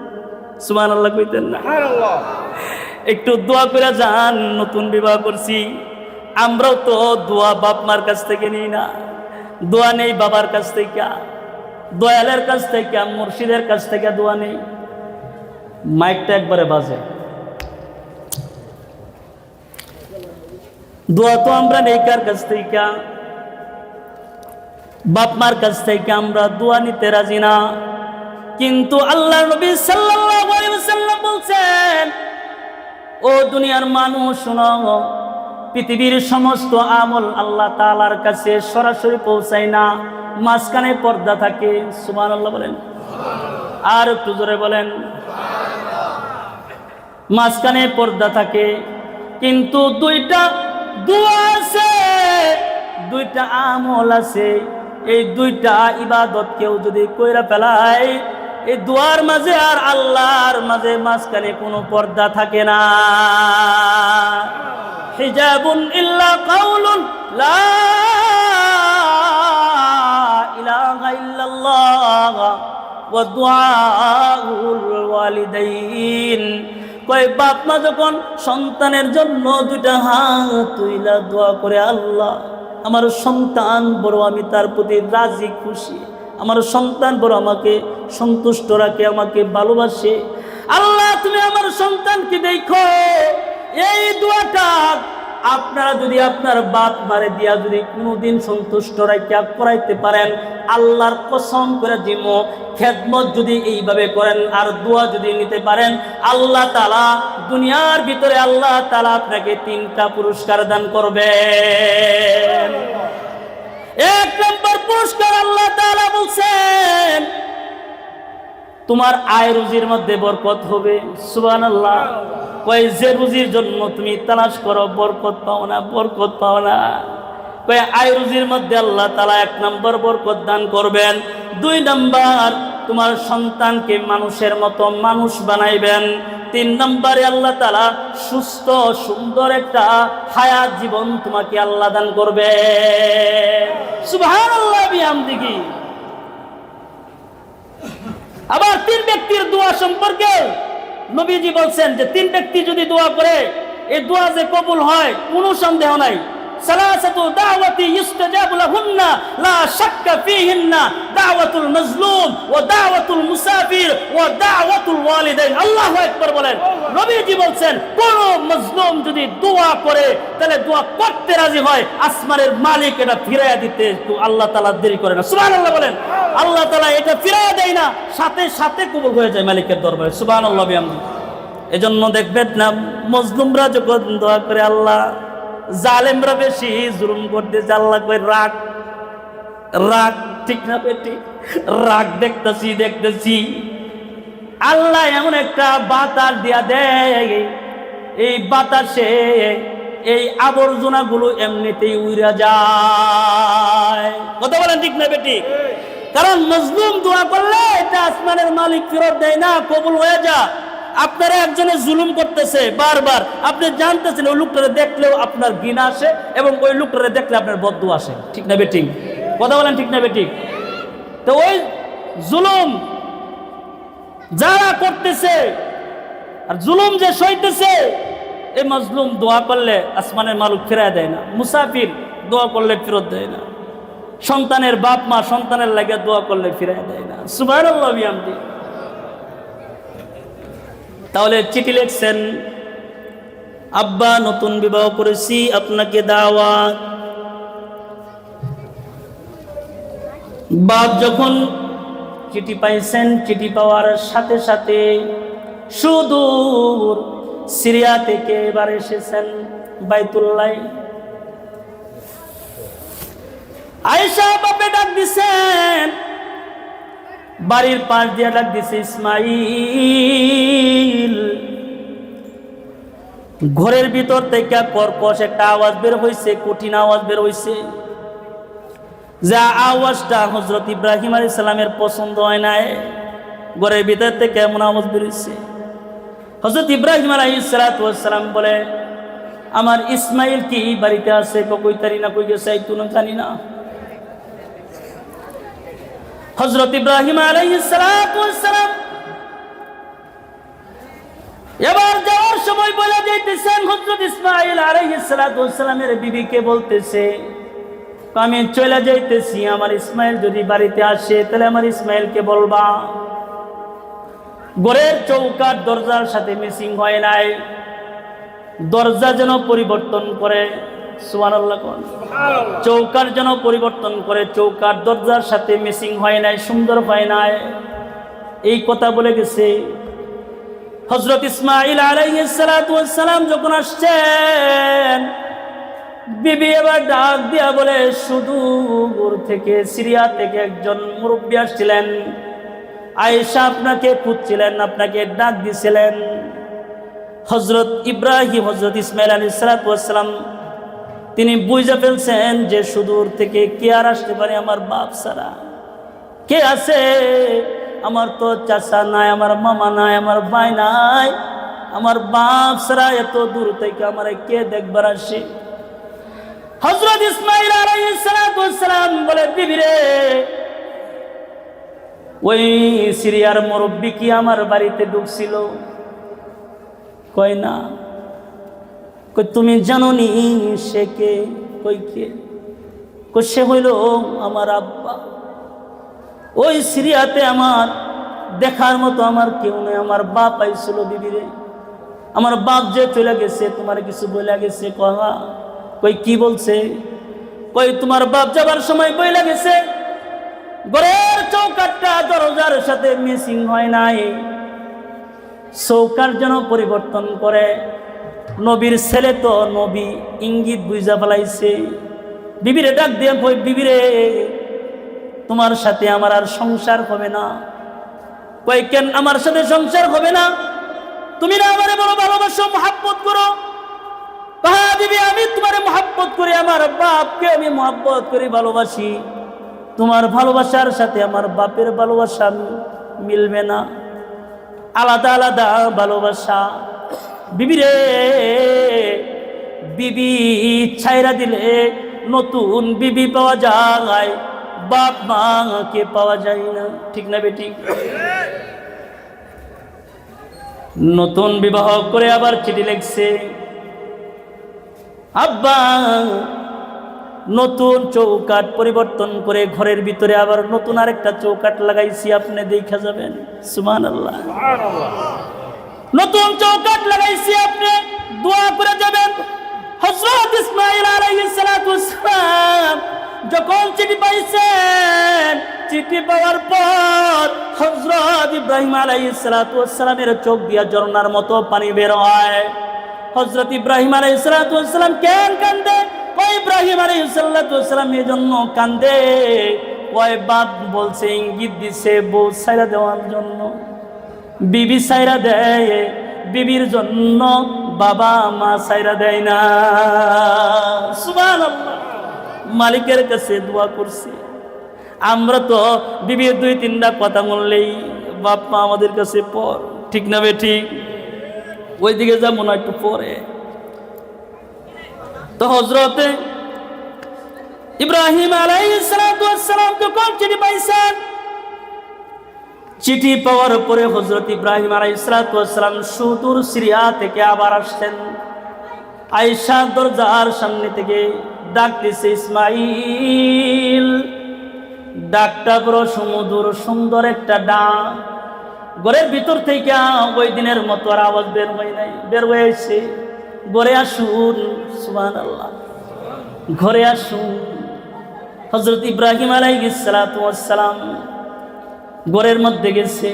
[SPEAKER 1] সুবহানাল্লাহ কইতেন না? সুবহানাল্লাহ। একটু দোয়া করে যান, নতুন বিবাহ করছি। আমরাও তো দোয়া বাপ মার কাছ থেকে নিই না, দোয়া নেই বাবার কাছ থেকে, দয়ালের কাছ থেকে, মুর্শিদের কাছ থেকে দোয়া নেই। মাইকটা একবারে বাজে। দোয়া তো আমরা নেই কার কাছ থেকে? বাপ মার কাছ থেকে আমরা দোয়া নিতে রাজি না। কিন্তু আল্লাহ নবী সাল্লাল্লাহু আলাইহি ওয়াসাল্লাম বলছেন, ও দুনিয়ার মানুষ শোনো, পৃথিবীর সমস্ত আমল আল্লাহ তাআলার কাছে সরাসরি পৌঁছায় না, মাঝখানে পর্দা থাকে। সুবহানাল্লাহ বলেন, আর একটু জোরে বলেন। মাঝখানে পর্দা থাকে, কিন্তু দুইটা দোয়া আছে, দুইটা আমল আছে। এই দুইটা ইবাদত কেউ যদি কইরা ফেলায়, এই দোয়ার মাঝে আর আল্লাহর মাঝে মাঝখানে কোনো পর্দা থাকে না। হিজাবুন ইল্লা কাউলুন লা ইলাহা ইল্লাল্লাহ ওয়া দুআউল ওয়ালিদাইন। কই বাপ মা যখন সন্তানের জন্য দুইটা হাত তুইলা দোয়া করে, আল্লাহ আমার সন্তান বড়, আমি তার প্রতি রাজি খুশি, আমার সন্তান বড় আমাকে সন্তুষ্ট রাখে, আমাকে ভালোবাসে, আল্লাহ তুমি আমার সন্তানকে দেখো। এই দোয়াটা আপনারা যদি আপনার বাপ মারে দিয়া যদি কোনোদিন সন্তুষ্ট রাখিয়া করাইতে পারেন, আল্লাহর কসম করে দিব, খেদমত যদি এইভাবে করেন আর দোয়া যদি নিতে পারেন, আল্লাহ তাআলা দুনিয়ার ভিতরে আল্লাহ তাআলা আপনাকে 3টা পুরস্কার দান করবেন। 1 নম্বর পুরস্কার আল্লাহ তাআলা বলছেন, তোমার আয় রুজির মধ্যে বরকত হবে। সুবহানাল্লাহ। কই যে রুজির জন্য তুমি তালাশ করো বরকত পাও না, বরকত পাও না, কই আয় রুজির মধ্যে আল্লাহ তাআলা 1 নম্বর বরকত দান করবেন। 2 নম্বর তোমার সন্তানকে মানুষের মতো মানুষ বানাইবেন। 3 নম্বরে আল্লাহ তাআলা সুস্থ সুন্দর একটা হায়াত জীবন তোমাকে আল্লাহ দান করবে। সুবহানাল্লাহ বিহামদিহি। আবার 3 ব্যক্তির দোয়া সম্পর্কে নবীজি বলছেন যে 3 ব্যক্তি যদি দোয়া করে এই দোয়া যে কবুল হয় কোনো সন্দেহ নাই। সালাসাতু দাওয়াতি ইস্তাজাবু লাহুন্না লা শাক্কা ফীহিন্না দাওয়াতুল মাজলুম ওয়া দাওয়াতুল মুসাফির ওয়া দাওয়াতুল ওয়ালিদাইন। আল্লাহু আকবার বলেন। নবীজি বলছেন কোন মাজলুম যদি দোয়া করে তাহলে দোয়া করতে রাজি হয়, আসমানের মালিক এটা ফিরাইয়া দিতে আল্লাহ তাআলা দেরি করে না। সুবহানাল্লাহ বলেন। আল্লাহ তাআলা এটা ফিরাইয়া দেয় না, সাথে সাথে কবুল হয়ে যায় মালিকের দরবারে। সুবহানাল্লাহ বিহামদিহি। এজন্য দেখবেন না মজলুমরা যখন দোয়া করে আল্লাহ, জালেমরা বেশি জুলুম করতেছে, আল্লাহ কই রাগ রাগ, ঠিক না বেটি? রাগ দেখতেছি আল্লাহ এমন একটা বাতাস দিয়া দেয়, এই বাতাসে এই আবর্জনা গুলো এমনিতেই উড়া যায়। কথা বলেন ঠিক না বেটি? কারণ মজলুম দোয়া করলে এটা আসমানের মালিক ফেরত দেয় না, কবুল হয়ে যায়। আপনারা একজনে জুলুম করতেছে বারবার, আপনি জানতেছেন ওই লোকটারে দেখলেও আপনার ঘৃণা আসে এবং ওই লোকটারে দেখলে আপনার বদদুয়া আসে, ঠিক না বেঠিক? কথা বলেন ঠিক না বেঠিক? তো ওই জুলুম যারা করতেছে আর জুলুম যে সইতেছে, এই মজলুম দোয়া করলে আসমানের মালিক ফেরায় দেয় না, মুসাফির দোয়া করলে ফেরত দেয় না, সন্তানের বাপ মা সন্তানের লাগে দোয়া করলে ফিরায় দেয় না। সুবহানাল্লাহ বিহামদিহি। তাহলে চিঠি লিখছেন, আব্বা নতুন বিবাহ করেছি, আপনাকে দাওয়াত। বাপ যখন চিঠি পাইছেন, চিঠি পাওয়ার সাথে সাথে সুদূর সিরিয়া থেকে এবার এসেছেন বাইতুল্লাহ। আয়েশা বাপে ডাক দিছেন, বাড়ির পাশ দিয়ে ডাক দিছে ইসমাইল। ঘরের ভিতর থেকে কর্কশ একটা আওয়াজ বের হয়েছে, কঠিন আওয়াজ বের হয়েছে, যা আওয়াজটা হযরত ইব্রাহিম আলাইহিস সালামের পছন্দ হয় নাই। ঘরের ভিতর থেকে এমন আওয়াজ বের হয়েছে। হযরত ইব্রাহিম আলাইহিস সালাম বলে, আমার ইসমাইল কি বাড়িতে আছে? কই তারি না, কই গেছে এই তো জানি না। হযরত ইব্রাহিম আলাইহিস সালাম এবার যাওয়ার সময় বলে যাইতেছেন, হযরত ইসমাইল আলাইহিস সালামের বিবিকে বলতেছে, আমি চলে যাইতেছি, আমার ইসমাইল যদি বাড়িতে আসে তাহলে আমার ইসমাইলকে বলবা ঘরের চৌকাঠ দরজার সাথে মিসিং হয় নাই, দরজা যেন পরিবর্তন করে। সুবহানাল্লাহ। চৌকাঠ যেন পরিবর্তন করে, চৌকাঠ দরজার সাথে মিসিং হয় নাই, সুন্দর হয় নাই, এই কথা বলে গেছে। হযরত ইসমাইল আলাইহিস সালাম যখন আসছেন, বিবি এবার ডাক দিয়া বলে, সুদূর থেকে সিরিয়া থেকে একজন মুরব্বী আসছিলেন, আয়েশা আপনাকে খুঁজছিলেন, আপনাকে ডাক দিছিলেন। হযরত ইব্রাহিম, হযরত ইসমাইল আলাইহিস সালাম তিনি বুঝে ফেলছেন যে সুদূর থেকে কে আর আসতে পারে আমার বাপ ছাড়া? কে আছে? আমার তো চাচা নাই, আমার মামা নাই, আমার ভাই নাই, আমার বাপ ছাড়া এত দূর থেকে আমার কে দেখবার আসে? হযরত ইসমাইল আলাইহিস সালাম বলে, বিবি রে, ওই সিরিয়ার মুরব্বী কি আমার বাড়িতে ঢুকছিল? কয় না। কই তুমি জানো নি সে কে? কই কে? কই সে হইল আমার আব্বা। ওই সিরিয়াতে আমার দেখার মতো আমার কেউ নেই, আমার বাপ আইছিল বিবি রে, আমার বাপ যে চলে গেছে তোমার কিছু বলে গেছে? কহা। কই কি বলছে? কই তোমার বাপ যাবার সময় বইলা গেছে ঘরের চৌকাটটা দরজার সাথে মিসিং হয় নাই, চৌকাট যেন পরিবর্তন করে। নবীর ছেলে তো নবী, ইঙ্গিত বুঝা ফেলাইছে। বিবিরে ডাক দিয়ে কই বিবিরে তোমার সাথে আমার আর সংসার হবে না। কই কেন আমার সাথে সংসার হবে না? তুমি না আমারে বড় ভালোবাসো, মহাব্বত করো। হ্যাঁ বিবি, আমি তোমারে মহাব্বত করি, আমার বাপকে আমি মহাব্বত করি, ভালোবাসি। তোমার ভালোবাসার সাথে আমার বাপের ভালোবাসা মিলবে না, আলাদা আলাদা ভালোবাসা। বিবিরে, বিবি ছাইরা দিলে নতুন বিবি পাওয়া যায়, বাপ মাকে পাওয়া যায় না। ঠিক না বেটি? নতুন বিবাহ করে আবার চিঠি লিখছে, আব্বা নতুন চৌকাট পরিবর্তন করে ঘরের ভিতরে আবার নতুন আরেকটা চৌকাট লাগাইছি, আপনি দেখা যাবেন। সুবহানাল্লাহ। নতুন চৌকাট লাগাইছি, আপনি দোয়া করে যাবেন। হযরত ইসমাঈল আলাইহিস সালাতু ওয়াস সালাম যখন চিঠি পাইছেন, চিঠি পাওয়ার পর হযরত ইব্রাহিম আলাইহিস সালাতু ওয়াস সালামের চোখ দিয়া ঝর্ণার মতো পানি বের হয়। হযরত ইব্রাহিম আলাইহিস সালাতু ওয়াস সালাম কেন কান্দে? ওই ইব্রাহিম আলাইহিস সালাতু ওয়াস সালাম এই জন্য কান্দে, ওই বাপ বলছে, ইঙ্গিত দিছে বউ ছাইরা দেওয়ার জন্য। বিবি ছাইরা দেয়, বিবির জন্য বাবা মা ছাইরা দেয় না। সুবহানাল্লাহ। মালিকের কাছে দোয়া করছি। আমরা তো বিবির 2-3টা কথা বললেই বাপ মা আমাদের কাছে পর। ঠিক না বেটি? ওইদিকে যাবো না, একটু পরে। তো হযরতে ইব্রাহিম আলাইহিস সালাতু ওয়াস সালাম যখন চিঠি পাইছেন, চিঠি পাওয়ার পরে হযরত ইব্রাহিম আলাইহিস সালাতু ওয়াস সালাম সুদূর সিরিয়া থেকে আবার আসছেন। আয়েশা দরজার সামনে থেকে ডাকতেছে, ইসমাঈল। ডাকটা বড় সুমধুর, সুন্দর একটা ডাক। ঘরের ভিতর থেকে ওই দিনের মতো আর আওয়াজ বের হয় নাই, বের হয়েছে, ঘরে আসুন। সুবহানাল্লাহ। ঘরে আসুন। হযরত ইব্রাহিম আলাইহিস সালাতু ওয়াস সালাম ঘরের মধ্যে গেছে।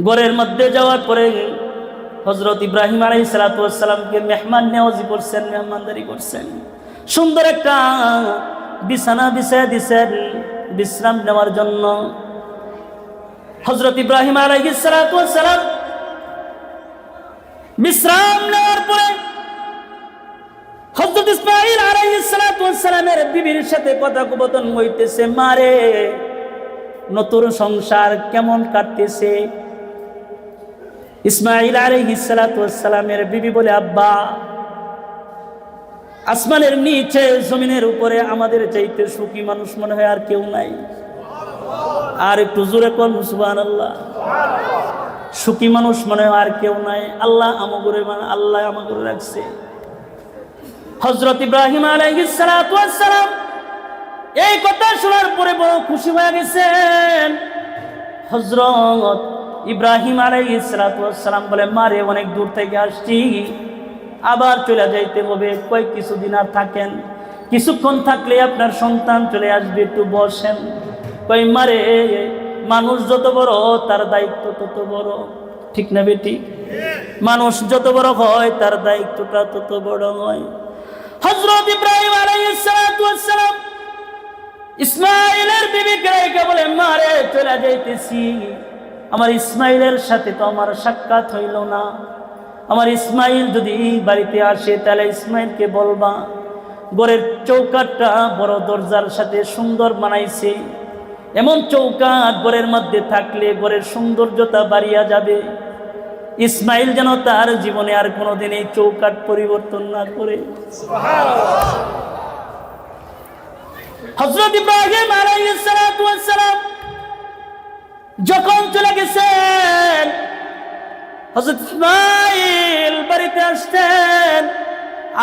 [SPEAKER 1] ঘরের মধ্যে যাওয়ার পরে হযরত ইব্রাহিম আলাইহিস সালাতু ওয়াস সালামকে মেহমান নেওয়াজি করছেন, মেহমানদারি করছেন। সুন্দর একটা বিছানা বিছায়া দিছেন বিশ্রাম নেওয়ার জন্য। হযরত ইব্রাহিম আলাইহিস সালাতু ওয়াস সালাম বিশ্রাম নেওয়ার পরে হযরত ইসমাঈল আলাইহিস সালাতু ওয়াস সালামের বিবির সাথে কথোপকথন হইতেছে। মারে, নতুন সংসার কেমন কাটতেছে? ইসমাঈল আলাইহিস সালাতু ওয়াস সালামের বিবি বলে, আব্বা আসমানের নিচে জমিনের উপরে আমাদের চাইতে সুখী মানুষ মনে হয় আর কেউ নাই। আর একটু জোরে কোন সুবহানাল্লাহ। সুখী মানুষ মনে হয় আর কেউ নাই। আল্লাহ আমাকে রাখছে। হযরত ইব্রাহিম আলাইহিস সালাতু ওয়াস সালাম এই কথা শোনার পরে বড় খুশি হয়ে গেছেন। হযরত ইব্রাহিম আলাইহিস সালাতু ওয়াস সালাম বলে, মারে অনেক দূর থেকে আসছি, আবার চলে যাইতে হবে, কয়েক কিছুদিন আর থাকেন, কিছুক্ষণ থাকলে আপনার সন্তান চলে আসবে, একটু বসেন। কই মারে, মানুষ যত বড় তার দায়িত্ব তত বড়। ঠিক না বেটি? মানুষ যত বড় হয় তার দায়িত্বটা তত বড় হয়। হযরত ইব্রাহিম আলাইহিস সালাতু ওয়াস সালাম ইসমাঈলের বিবিকে রেখে বলে, মারে চলে যাইতেছি, আমার ইসমাঈলের সাথে তো আমার সাক্ষাৎ হইল না। আমার ইসমাঈল যদি বাড়িতে আসে তাহলে ইসমাঈলকে বলবা ঘরের চৌকাটটা বড় দরজার সাথে সুন্দর বানাইছে। এমন চৌকাট ঘরের মধ্যে থাকলে ঘরের সৌন্দর্যতা বাড়িয়া যাবে। ইসমাঈল যেন তার জীবনে আর কোনোদিন এই চৌকাট পরিবর্তন না করে। হযরত ইব্রাহিম আলাইহিস সালাতু ওয়াস সালাম যখন চলে গেছেন, হযরত ইসমাঈল বাড়িতে আসতেন।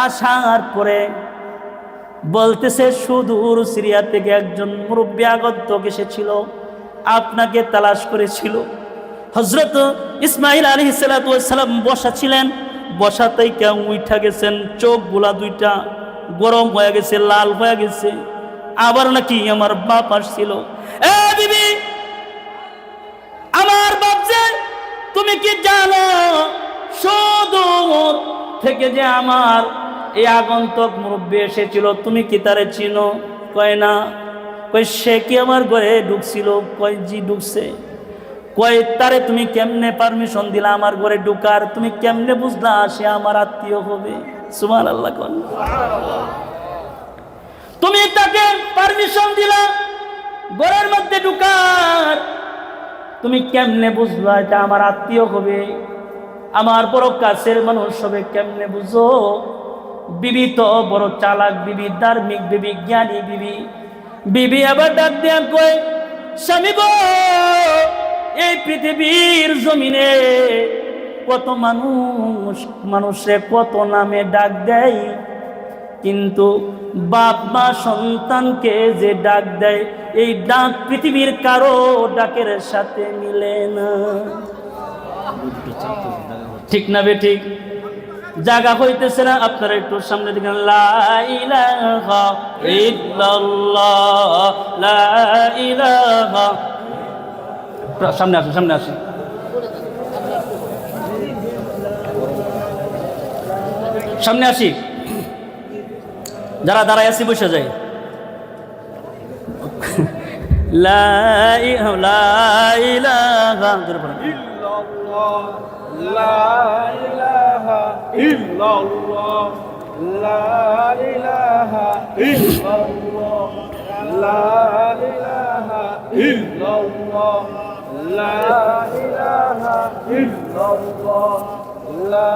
[SPEAKER 1] আসার পরে বলতেছে, সুদূর সিরিয়া থেকে একজন মুরব্বী আগন্তুক এসেছিল, আপনাকে তালাশ করেছিল। হযরত ইসমাঈল আলাইহিস সালাতু ওয়াস সালাম বসা ছিলেন, বসা থেকে উঠা গেছেন, চোখগুলা দুইটা গরম হয়ে গেছে, লাল হয়ে গেছে। আবার নাকি আমার বাপ আসছিল, এ বিবি আমার বাপ যে, তুমি কি জানো সুদূর থেকে যে আমার এই আগন্তুক মুরব্বী এসেছিল, তুমি কি তারে চিনো? কয় না। কয় সে কি আমার ঘরে ঢুকছিল? কয় জি ঢুকছে। কয় তারে তুমি কেমনে পারমিশন দিলা আমার ঘরে ঢুকার? তুমি কেমনে বুঝলা সে আমার আত্মীয় হবে? সুবহানাল্লাহ। কোন তুমি তাকে পারমিশন দিলা ঘরের মধ্যে ঢুকার, তুমি কেমনে বুঝলা এটা আমার আত্মীয় হবে, আমার বড় কাছের মানুষ হবে? কেমনে বুঝো? বিবি তো বড় চালাক বিবি, ধার্মিক বিবি, জ্ঞানী বিবি। বিবি আবার ডাক দিয়া কয়, স্বামী গো, এই পৃথিবীর জমিনে কত মানুষে কত নামে ডাক দেয়, কিন্তু বাপ মা সন্তানকে যে ডাক দেয়, এই ডাক পৃথিবীর কারো ডাকের সাথে মিলে না। ঠিক না বে ঠিক? জায়গা হইতেছে না? আপনারা একটু সামনে দিকে, লা ইলাহা ইল্লাল্লাহ, লা ইলাহা। সামনে আসুন, সামনে আসুন। সামনে আসি, যারা দাঁড়ায় আছি বসে যায়। লা ইলাহা
[SPEAKER 2] ইল্লাল্লাহ, লা ইলাহা ইল্লাল্লাহ, লা ইলাহা ইল্লাল্লাহ, লা ইলাহা ইল্লাল্লাহ, লা ইলাহা ইল্লাল্লাহ, লা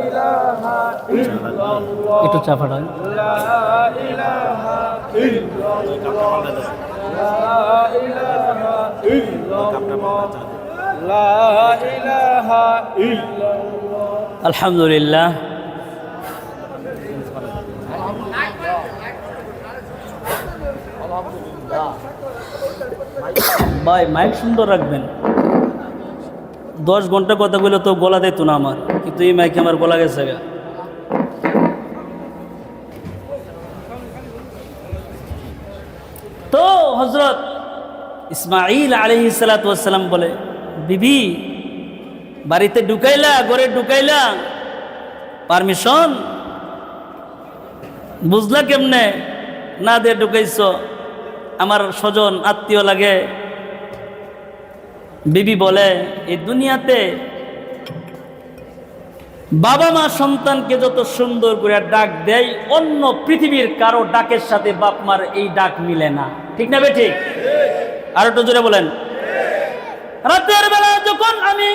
[SPEAKER 2] ইলাহা ইল্লাল্লাহ।
[SPEAKER 1] একটু চা ফাটান।
[SPEAKER 2] লা ইলাহা ইল্লাল্লাহ, লা ইলাহা ইল্লাল্লাহ, লা ইলাহা ইল্লাল্লাহ।
[SPEAKER 1] আলহামদুলিল্লাহ। ভাই মাইক সুন্দর রাখবেন। 10 ঘন্টা কথা বলে তো গলা দিত না আমার, কিন্তু এই মাইকে আমার গলা গেছে গা। তো হযরত ইসমাঈল আলাইহিস সালাতু ওয়াস সালাম বলে, বিবি বাড়িতে ঢুকাইলা, ঘরে ঢুকাইলা, পারমিশন বুঝলা কেমনে? না দিয়ে ঢুকাইছ, আমার স্বজন আত্মীয় লাগে। বিবি বলে, এই দুনিয়াতে বাবা মা সন্তানকে যত সুন্দর করে ডাক দেয়, অন্য পৃথিবীর কারো ডাকের সাথে বাপ মার এই ডাক মিলে না। ঠিক না বে ঠিক? আর একটু জোরে বলেন। রাতের বেলা যখন আমি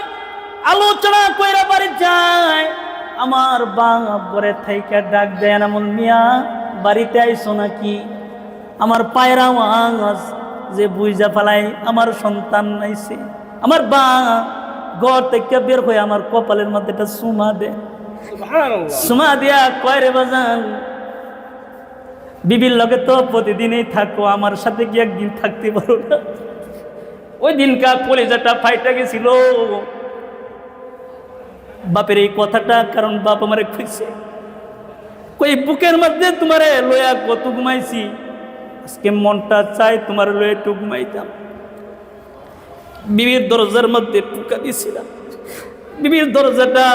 [SPEAKER 1] আলোচনা কইরা বাড়ি যাই, আমার বাপ ঘরে থাইকা ডাক দেয়, এমন মিয়া বাড়িতে আইসো নাকি? আমার পায়রা আওয়াজ যে বুঝা ফেলাই আমার সন্তান আইছে। আমার বা ঘর থেকে বের হয়ে আমার কপালের মধ্যে একটা সুমা দে, সুমা দিয়া কয়, রে বাজান, বিবির লগে তো প্রতিদিনই থাকো, আমার সাথে কি একদিন থাকতে পারো না? ওই দিনকার কলিজাটা ফাইটা গেছিল বাপের এই কথাটা, কারণ বাপ আমারে খুঁজছে। কই বুকের মধ্যে তোমারে লয়া কত ঘুমাইছি, আজকে মনটা চাই তোমার লয়ে একটু ঘুমাইতাম। বিবির দরজার মধ্যে টুকা দিয়েছিলাম, বিবির দরজাটা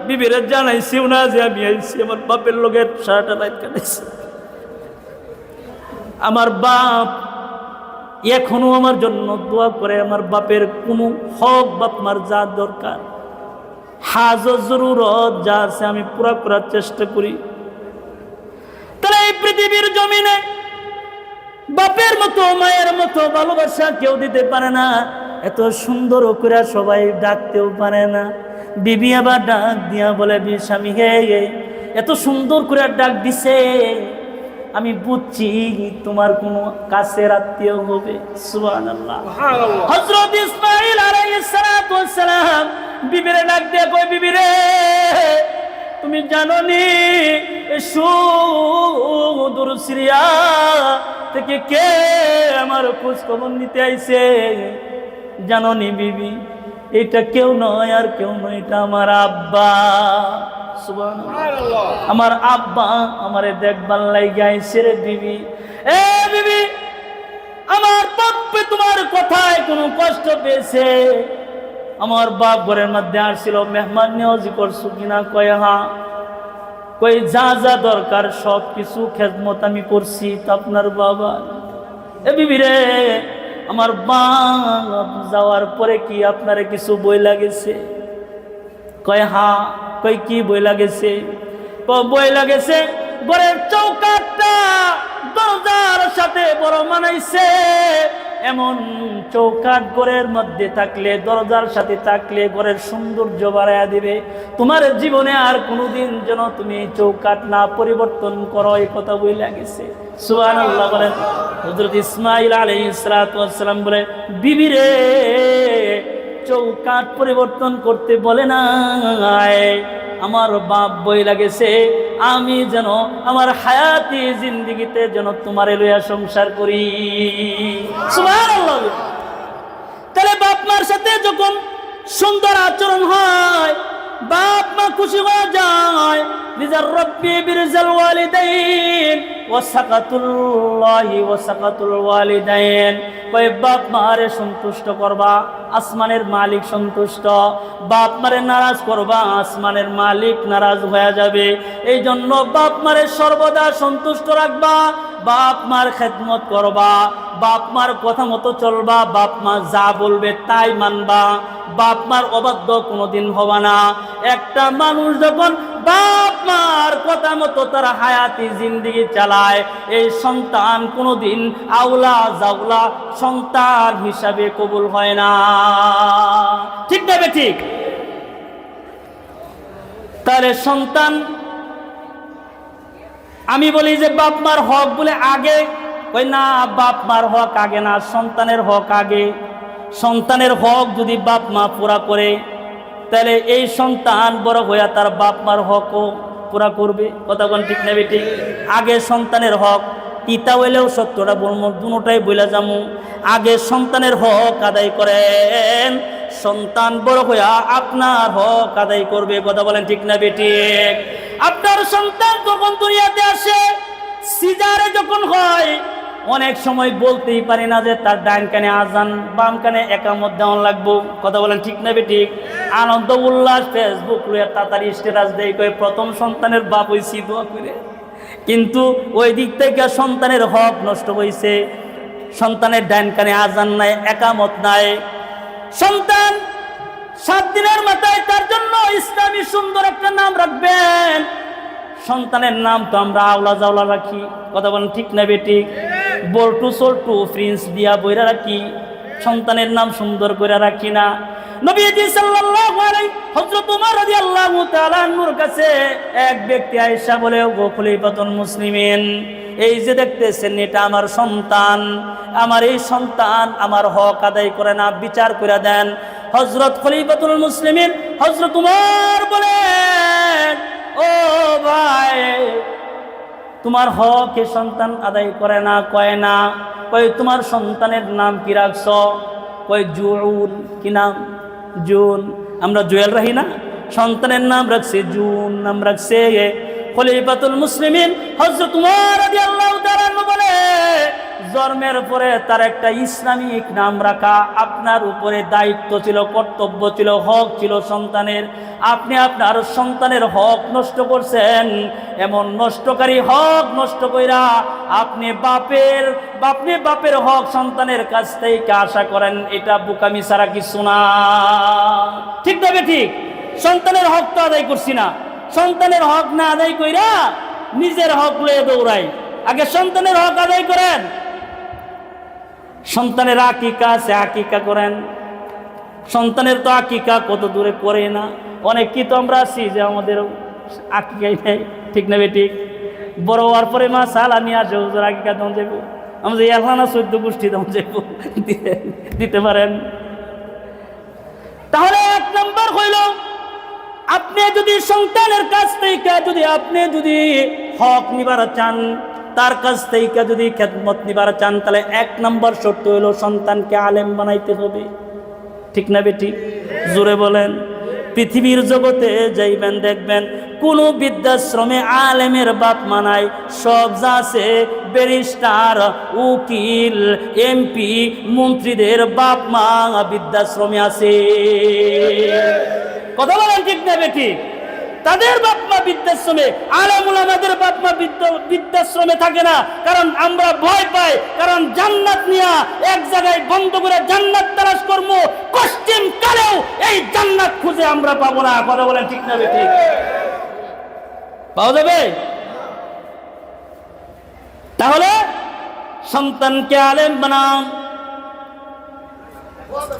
[SPEAKER 1] বিবির জানাইছিও না যে আমি আইছি। আমার বাপের লোকের সারাটা রাত কাটাইছি। আমার বাপ এখনো আমার জন্য দোয়া করে। আমার বাপের কোনো হক বাপ মার যা দরকার, হাজত জরুরত যা আছে, আমি পুরা করার চেষ্টা করি। তাহলে এই পৃথিবীর জমিনে বাপের মতো মায়ের মতো ভালোবাসা কেউ দিতে পারে না, এত সুন্দর করে সবাই ডাকতেও পারে না। বিবি আবার ডাক দিয়া বলে, স্বামী হে, এত সুন্দর করে ডাক দিছে, আমি বুঝছি তোমার কোনো কাছের আত্মীয় হবে। সুবহানাল্লাহ। হযরত ইসমাঈল আলাইহিস সালাতু ওয়াস সালাম বিবিরে ডাক দিয়ে কয়, বিবি রে, তুমি জানো নি সুদূর সিরিয়া থেকে কে আমার খোঁজ খবর নিতে আইছে? জানো নি বিবি? এটা কেউ নয় আর কেউ নয়, এটা আমার আব্বা। সুবহানাল্লাহ। আমার আব্বা আমারে দেখবার লাইগা আইছে রে বিবি। এ বিবি, আমার বাপে তোমার কথায় কোনো কষ্ট পেয়েছে? আমার বাপ ঘরের মধ্যে আসছিল, মেহমান নেওয়াজি করছো কিনা? কয় হ্যাঁ। কই যা যা দরকার সব কিছু খেদমত আমি করছি তো আপনার বাবা। এ বিবি রে, আমার বাপ যাওয়ার পরে কি আপনারে কিছু বই লাগেছে? কয় হ্যাঁ। কই কি বই লাগেছে? বই লাগেছে ঘরের চৌকাঠটা দরজার সাথে বড় মানাইছে। এমন চৌকাঠ ঘরের মধ্যে থাকলে, দরজার সাথে থাকলে ঘরের সৌন্দর্য বাড়াইয়া দিবে। তোমার জীবনে আর কোনোদিন যেন তুমি চৌকাঠ না পরিবর্তন করো, এই কথা বই লাগেছে। সুবহানাল্লাহ বলেন। হযরত ইসমাঈল আলাইহিস সালাতু ওয়াস সালাম বলে, বিবি রে, চৌকাঠ পরিবর্তন করতে বলে না, আমার বাপ বই লাগেছে আমি যেন আমার হায়াতি জিন্দেগিতে যেন তোমারে লইয়া সংসার করি। সুবহানাল্লাহ। তাহলে বাপ মার সাথে যখন সুন্দর আচরণ হয়, বাপ মা খুশি হয়ে যায়। রিজার রব্বি বিরজাল ওয়ালিদাইন ওয়া সাকাতুল্লাহি ওয়া সাকাতুল ওয়ালিদাইন। কই বাপ মারে সন্তুষ্ট করবা, আসমানের মালিক সন্তুষ্ট। বাপ মারে নারাজ করবা, আসমানের মালিক নারাজ হয়ে যাবে। এই জন্য বাপ মারে সর্বদা সন্তুষ্ট রাখবা, বাপ মার খেদমত করবা, বাপ মার কথা মতো চলবা, বাপ মা যা বলবে তাই মানবা, বাপ মার অবাধ্য কোনোদিন হবা না। একটা মানুষ যখন বাপ মার কথা মতো তার হায়াতি জিন্দেগি চালায়, এই সন্তান কোনোদিন আউলা জাউলা সন্তান হিসাবে কবুল হয় না। ঠিক না বে ঠিক? তাহলে সন্তান, আমি বলি যে বাপ মার হক বলে আগে, ওই না, বাপ মার হক আগে না, সন্তানের হক আগে। সন্তানের হক যদি বাপ মা পুরা করে, তাহলে এই সন্তান বড় হইয়া তার বাপ মার হকও পুরা করবে। কথা কোন ঠিক না বেটি? আগে সন্তানের হক, তিতা হইলেও সত্যটা বলবো, দুটাই বইলা যামু। আগে সন্তানের হক আদায় করেন, সন্তান বড় হইয়া আপনার হক আদায় করবে। কথা বলেন ঠিক না বেটি? আপনার সন্তান যখন দুনিয়াতে আসে, সিজারে যখন হয়, অনেক সময় বলতেই পারি না যে তার ডাইন কানে আজান, বাম কানে একামত দেওয়ান লাগবো। কথা বলেন ঠিক না বেটি? আনন্দ উল্লাস ফেসবুক লইয়া তাড়াতাড়ি স্ট্যাটাস দেয়, কই প্রথম সন্তানের বাপ হইছি দোয়া করে। কিন্তু ওই দিক থেকে সন্তানের হক নষ্ট হয়েছে। সন্তানের ডাইন কানে আজান নাই, একামত নাই। সন্তান 7 দিনের মাথায় তার জন্য ইসলামী সুন্দর একটা নাম রাখবেন। সন্তানের নাম তো আমরা আওলা জাওলা রাখি। কথা বলেন ঠিক না বেটি? বল্টু সল্টু প্রিন্স দিয়া বইরা রাখি, সন্তানের নাম সুন্দর করে রাখি না। নবীজি সাল্লাল্লাহু আলাইহি হযরত ওমর রাদিয়াল্লাহু তাআলা আনহুর কাছে এক ব্যক্তি আয়েশা বলে, ও খলিফাতুল মুসলিমিন, এই যে দেখতেছেন এটা আমার সন্তান, আমার এই সন্তান আমার হক আদায় করে না, বিচার করে দেন। হযরত খলিফাতুল মুসলিমিন হযরত ওমর বলেন, ও ভাই, তোমার হক এ সন্তান আদায় করে না। কয় না। কয় তোমার সন্তানের নাম কি রাখছ? কয় জুল। কি নাম? জুন। আমরা জুয়েল রাখি না? সন্তানের নাম রাখছে জুন, নাম রাখছে। খলিফাতুল মুসলিমিন হযরত ওমর রাদিয়াল্লাহু তাআলা বলে, জন্মের পরে তার একটা ইসলামিক নাম রাখা আপনার উপরে দায়িত্ব ছিল, কর্তব্য ছিল, হক ছিল সন্তানের। আপনি আপনার সন্তানের হক নষ্ট করছেন। এমন নষ্টকারী হক নষ্ট কইরা আপনি বাপের হক সন্তানের কাছ থেকে আশা করেন, এটা বোকামি ছাড়া কিছু না। ঠিক তবে ঠিক? সন্তানের হক তো আদায় করছি না, সন্তানের হক না আদায় কইরা নিজের হক লয়ে দৌড়াই। আগে সন্তানের হক আদায় করেন। সন্তানের আকিকা আছে, আকিকা করেন। সন্তানের তো আকিকা কত দূরে করে না। অনেক কি তো আমরা আছি যে আমাদের আকিকাই নেই। ঠিক না বেঠিক? বড় হওয়ার পরে মা সালা নিয়ে আসে, হুজুর আকিকা দম যাইব, আমাদের এলানা 14 গোষ্ঠী দম যাইব, দিতে পারেন। তাহলে 1 নম্বর হইল, আপনি যদি সন্তানের কাছ থেকে আপনি যদি হক নিবার চান, তার কাছ থেকে যদি খেদমত নিবার চান, তাহলে 1 নম্বর শর্ত হইল সন্তানকে আলেম বানাইতে হবে। ঠিক না বেটি? জোরে বলেন। পৃথিবীর জগতে যাইবেন দেখবেন কোন বৃদ্ধাশ্রমে আলেমের বাপ মানায়, সব যা আছে ব্যারিস্টার, উকিল, এমপি, মন্ত্রীদের বাপ মা বৃদ্ধাশ্রমে আছে। কথা বলেন ঠিক না বেঠিক? তাদের বাপ মা বৃদ্ধাশ্রমে, আলেমুল আমাদের বাপ মা বৃদ্ধাশ্রমে থাকে না। কারণ আমরা ভয় পাই, কারণ জান্নাত নিয়া এক জায়গায় বন্ধ করে জান্নাত তালাশ করবো, পশ্চিম কালেও এই জান্নাত খুঁজে আমরা পাবো না। কথা বলেন ঠিক না বেঠিক? পাওয়া যাবে? তাহলে সন্তানকে আলেম বানান।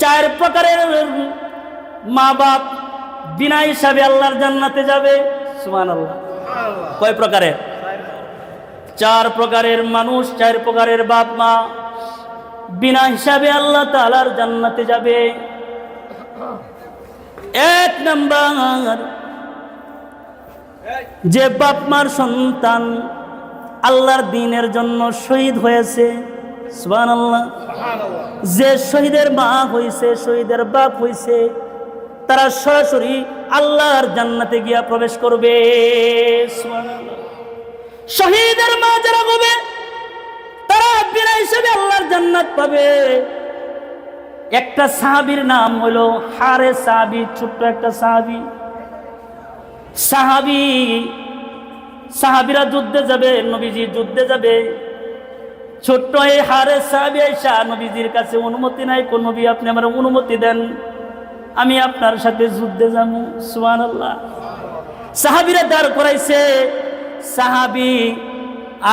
[SPEAKER 1] 4 প্রকারের মা বাপ বিনা হিসাবে আল্লাহর জান্নাতে যাবে। সুবহানাল্লাহ। কয় প্রকারের? 4 প্রকারের মানুষ, 4 প্রকারের বাপ মা বিনা হিসাবে আল্লাহ তাআলার জান্নাতে যাবে। 1 নাম্বার, যে বাপ মার সন্তান আল্লাহর দ্বীনের জন্য শহীদ হয়েছে। সুবহানাল্লাহ। যে শহীদের মা হইছে, শহীদের বাপ হইছে, তারা সরাসরি আল্লাহর জান্নাতে গিয়া প্রবেশ করবে। সুবহানাল্লাহ। শহীদের মা যারা হবে তারা বিনা হিসেবে আল্লাহর জান্নাত পাবে। একটা সাহাবীর নাম হলো হারেস সাহাবী, ছোট্ট একটা সাহাবী। সাহাবীরা যুদ্ধে যাবে, নবীজি যুদ্ধে যাবে। ছোট্ট এই হারেস সাহাবী আয়েশা নবীজির কাছে অনুমতি নাই, কোন নবী আপনি আমার অনুমতি দেন, আমি আপনার সাথে যুদ্ধে যাব। সুবহানাল্লাহ। সাহাবীরা দাঁড় করাইছে, সাহাবী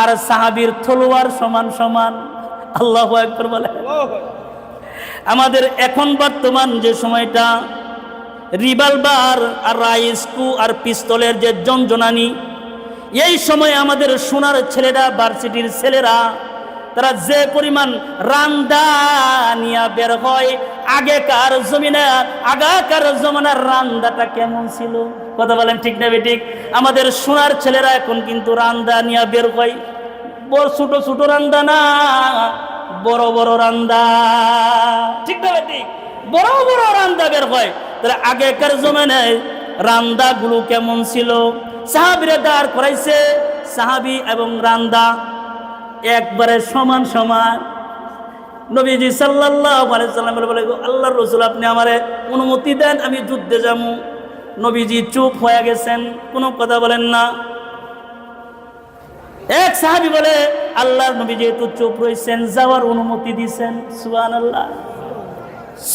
[SPEAKER 1] আর সাহাবীর তলোয়ার সমান সমান। আল্লাহু আকবার বলে। আমাদের এখন বর্তমান যে সময়টা, রিভলভার আর রাইফেল আর পিস্তলের যে জঞ্জনানি, এই সময় আমাদের সোনার ছেলেরা, ভার্সিটির ছেলেরা, তারা যে পরিমাণ রান্দা নিয়ে বের হয়, আগেকার জমানার রান্দাটা কেমন ছিল? কথা বলেন ঠিক না বেঠিক? আমাদের সোনার ছেলেরা এখন কিন্তু রান্দা নিয়ে বের হয়, বড় ছোট ছোট রান্দা না, বড় বড় রান্দা। ঠিক না বেঠিক? বড় বড় রান্দা বের হয়। তাহলে আগেকার জমানায় রান্দাগুলো কেমন ছিল? সাহাবীরা দাঁড় করাইছে, সাহাবী এবং রান্দা একবারে সমান সমান। নবীজি সাল্লাল্লাহু আলাইহি সাল্লাম বলে, আল্লাহর রাসূল আপনি আমারে অনুমতি দেন, আমি যুদ্ধে যাবো। নবীজি চুপ হয়ে গেছেন, কোনো কথা বলেন না। এক সাহাবী বলে, আল্লাহর নবী যেহেতু চুপ রয়েছেন, যাওয়ার অনুমতি দিয়েছেন। সুবহানাল্লাহ।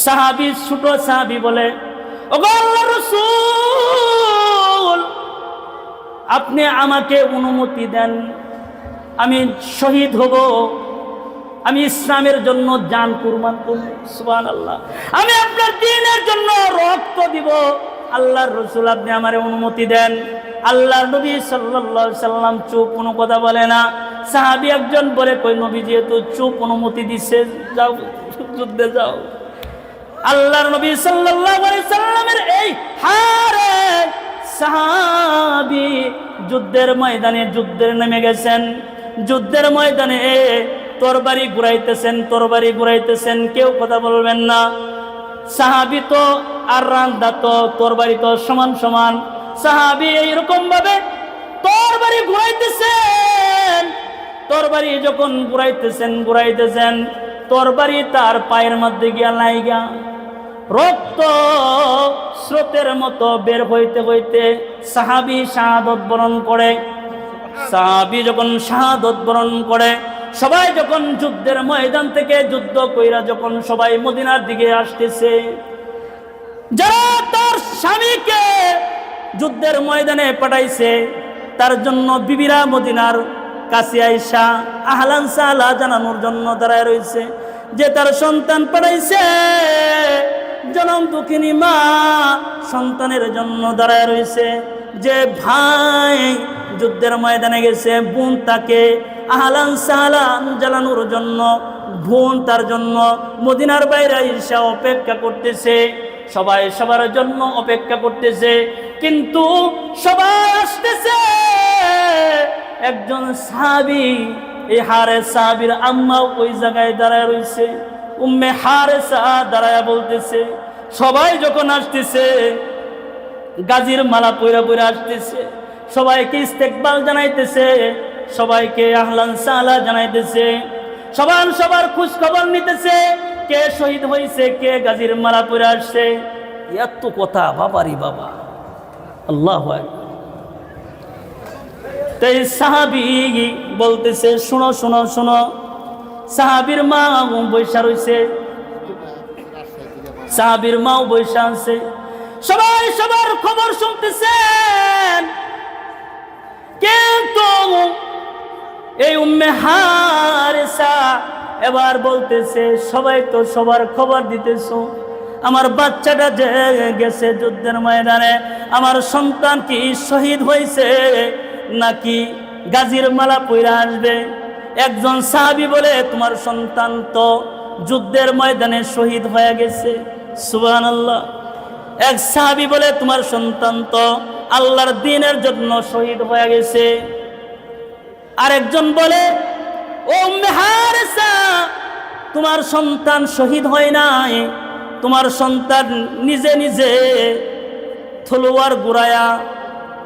[SPEAKER 1] সাহাবী, ছোট সাহাবী বলে, ওগো আল্লাহর রাসূল আপনি আমাকে অনুমতি দেন, আমি শহীদ হব, আমি ইসলামের জন্য জান কুরবান করব। সুবহানাল্লাহ। আমি আপনার দ্বীনের জন্য রক্ত দিব। আল্লাহর রাসূল আপনি আমারে অনুমতি দেন। আল্লাহর নবী সাল্লাল্লাহু আলাইহি সাল্লাম চুপ, কোনো কথা বলে না। সাহাবী একজন বলে, কই নবী যেহেতু চুপ, অনুমতি দিছে, যাও যুদ্ধে যাও। আল্লাহর নবী সাল্লাল্লাহু আলাইহি সাল্লামের এই হারেস সাহাবী যুদ্ধের ময়দানে নেমে গেছেন। যুদ্ধের ময়দানে তরবারি ঘুরাইতেছেন, কেউ কথা বলবেন না। সাহাবী তো আর রান্দা তো, তরবারি তো সমান সমান। সাহাবী এইরকম ভাবে তরবারি ঘুরাইতেছেন। তরবারি যখন ঘুরাইতেছেন, তরবারি তার পায়ের মধ্যে গিয়া লাইগা রক্ত স্রোতের মতো বের হইতে হইতে সাহাবী শাহাদত বরণ করে। সাহাবী যখন শাহাদত বরণ করে, সবাই যখন যুদ্ধের ময়দান থেকে যুদ্ধ কইরা যখন সবাই মদিনার দিকে আসতেছে, যারা তার স্বামীকে যুদ্ধের ময়দানে পাঠাইছে, তার জন্য বিবিরা মদিনার কাছে আইসা আহলান সাহলা জানানোর জন্য দাঁড়ায় রয়েছে যে তার সন্তান পাঠাইছে। জনম দুঃখিনী মা সন্তানের জন্য দাঁড়ায় রয়েছে যে ভাই যুদ্ধের ময়দানে গেছে, বোন তাকে আহলান সাহলান জানানোর জন্য, বোন তার জন্য মদিনার বাইরে এসে অপেক্ষা করতেছে। সবাই সবার জন্য অপেক্ষা করতেছে, কিন্তু সবাই আসতেছে। একজন সাহাবী, এই হারেস সাহাবীর আম্মা ওই জায়গায় দাঁড়ায় রয়েছে। উম্মে হারেসা দাঁড়ায় বলতেছে, সবাই যখন আসতেছে, গাজীর মালা পইরা পইরা আসতেছে, সবাইকে ইস্তেকবাল জানাইতেছে, সবাইকে আহলান সাহলা জানাইতেছে, সবার খোঁজ খবর নিতেছে, কে শহীদ হয়েছে, কে গাজীর মালা পইরা আসছে। এত কথা বাবারি বাবা, আল্লাহু আকবার। তাই সাহাবী বলতেছে, শুনো শুনো শুনো। সাহাবীর মা বৈশা রইছে, সাহাবীর মাও বৈশা আছে, সবাই সবার খবর শুনতেছেন। কিন্তু এই উম্মে হারেসা এবার বলতেছে, সবাই তো সবার খবর দিতেছো, আমার বাচ্চাটা যে গেছে যুদ্ধের ময়দানে, আমার সন্তান কি শহীদ হয়েছে নাকি গাজীর মালা পইরা আসবে? একজন সাহাবী বলে, তোমার সন্তান তো যুদ্ধের ময়দানে শহীদ হয়ে গেছে। সুবহানাল্লাহ। এক সাহাবী বলে, তোমার সন্তান তো আল্লাহর দ্বীনের জন্য শহীদ হয়ে গেছে। আরেকজন বলে, ও উম্মে হারেসা, তোমার সন্তান শহীদ হয় নাই, তোমার সন্তান নিজে নিজে তলোয়ার ঘুরায়া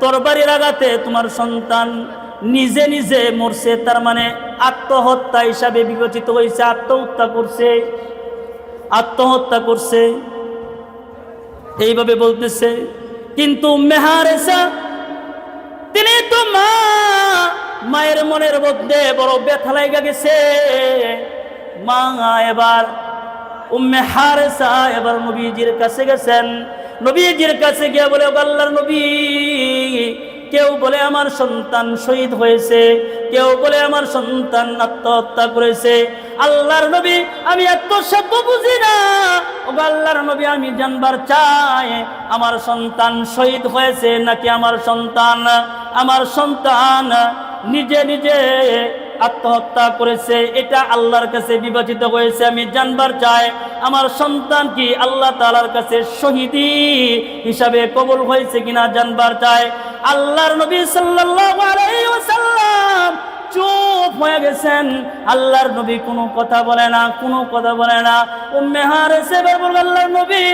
[SPEAKER 1] তরবারির আঘাতে তোমার সন্তান নিজে নিজে মরছে, তার মানে আত্মহত্যা হিসাবে বিবেচিত হয়েছে, আত্মহত্যা করছে এইভাবে বলতেছে। কিন্তু উম্মে হারেসা তিনি তো মায়ের মনের মধ্যে বড় ব্যথা লাগা গেছে। মা এবার উম্মে হারেসা এবার নবীজির কাছে গেছেন। নবীজির কাছে গিয়ে বলে, আল্লাহর নবী, কেউ বলে আমার সন্তান শহীদ হয়েছে, কেউ বলে আমার সন্তান আত্মহত্যা করেছে। আল্লাহর নবী, আমি এত শব্দ বুঝি না, ও আল্লাহর নবী, আমি জানবার চাই আমার সন্তান শহীদ হয়েছে নাকি আমার সন্তান নিজে নিজে আত্মহত্যা করেছে। এটা আল্লাহর কাছে বিবেচিত হয়েছে, আমি জানবার চাই আমার সন্তান কি আল্লাহ তাআলার কাছে শহীদি হিসাবে কবুল হয়েছে কিনা জানবার চাই। আল্লাহর নবী সাল্লাল্লাহু আলাইহি ওয়াসাল্লাম চুপ হয়ে গেছেন। আল্লাহর নবী কোনো কথা বলে না। উম্মে হারেসা বলল, আল্লাহর নবী,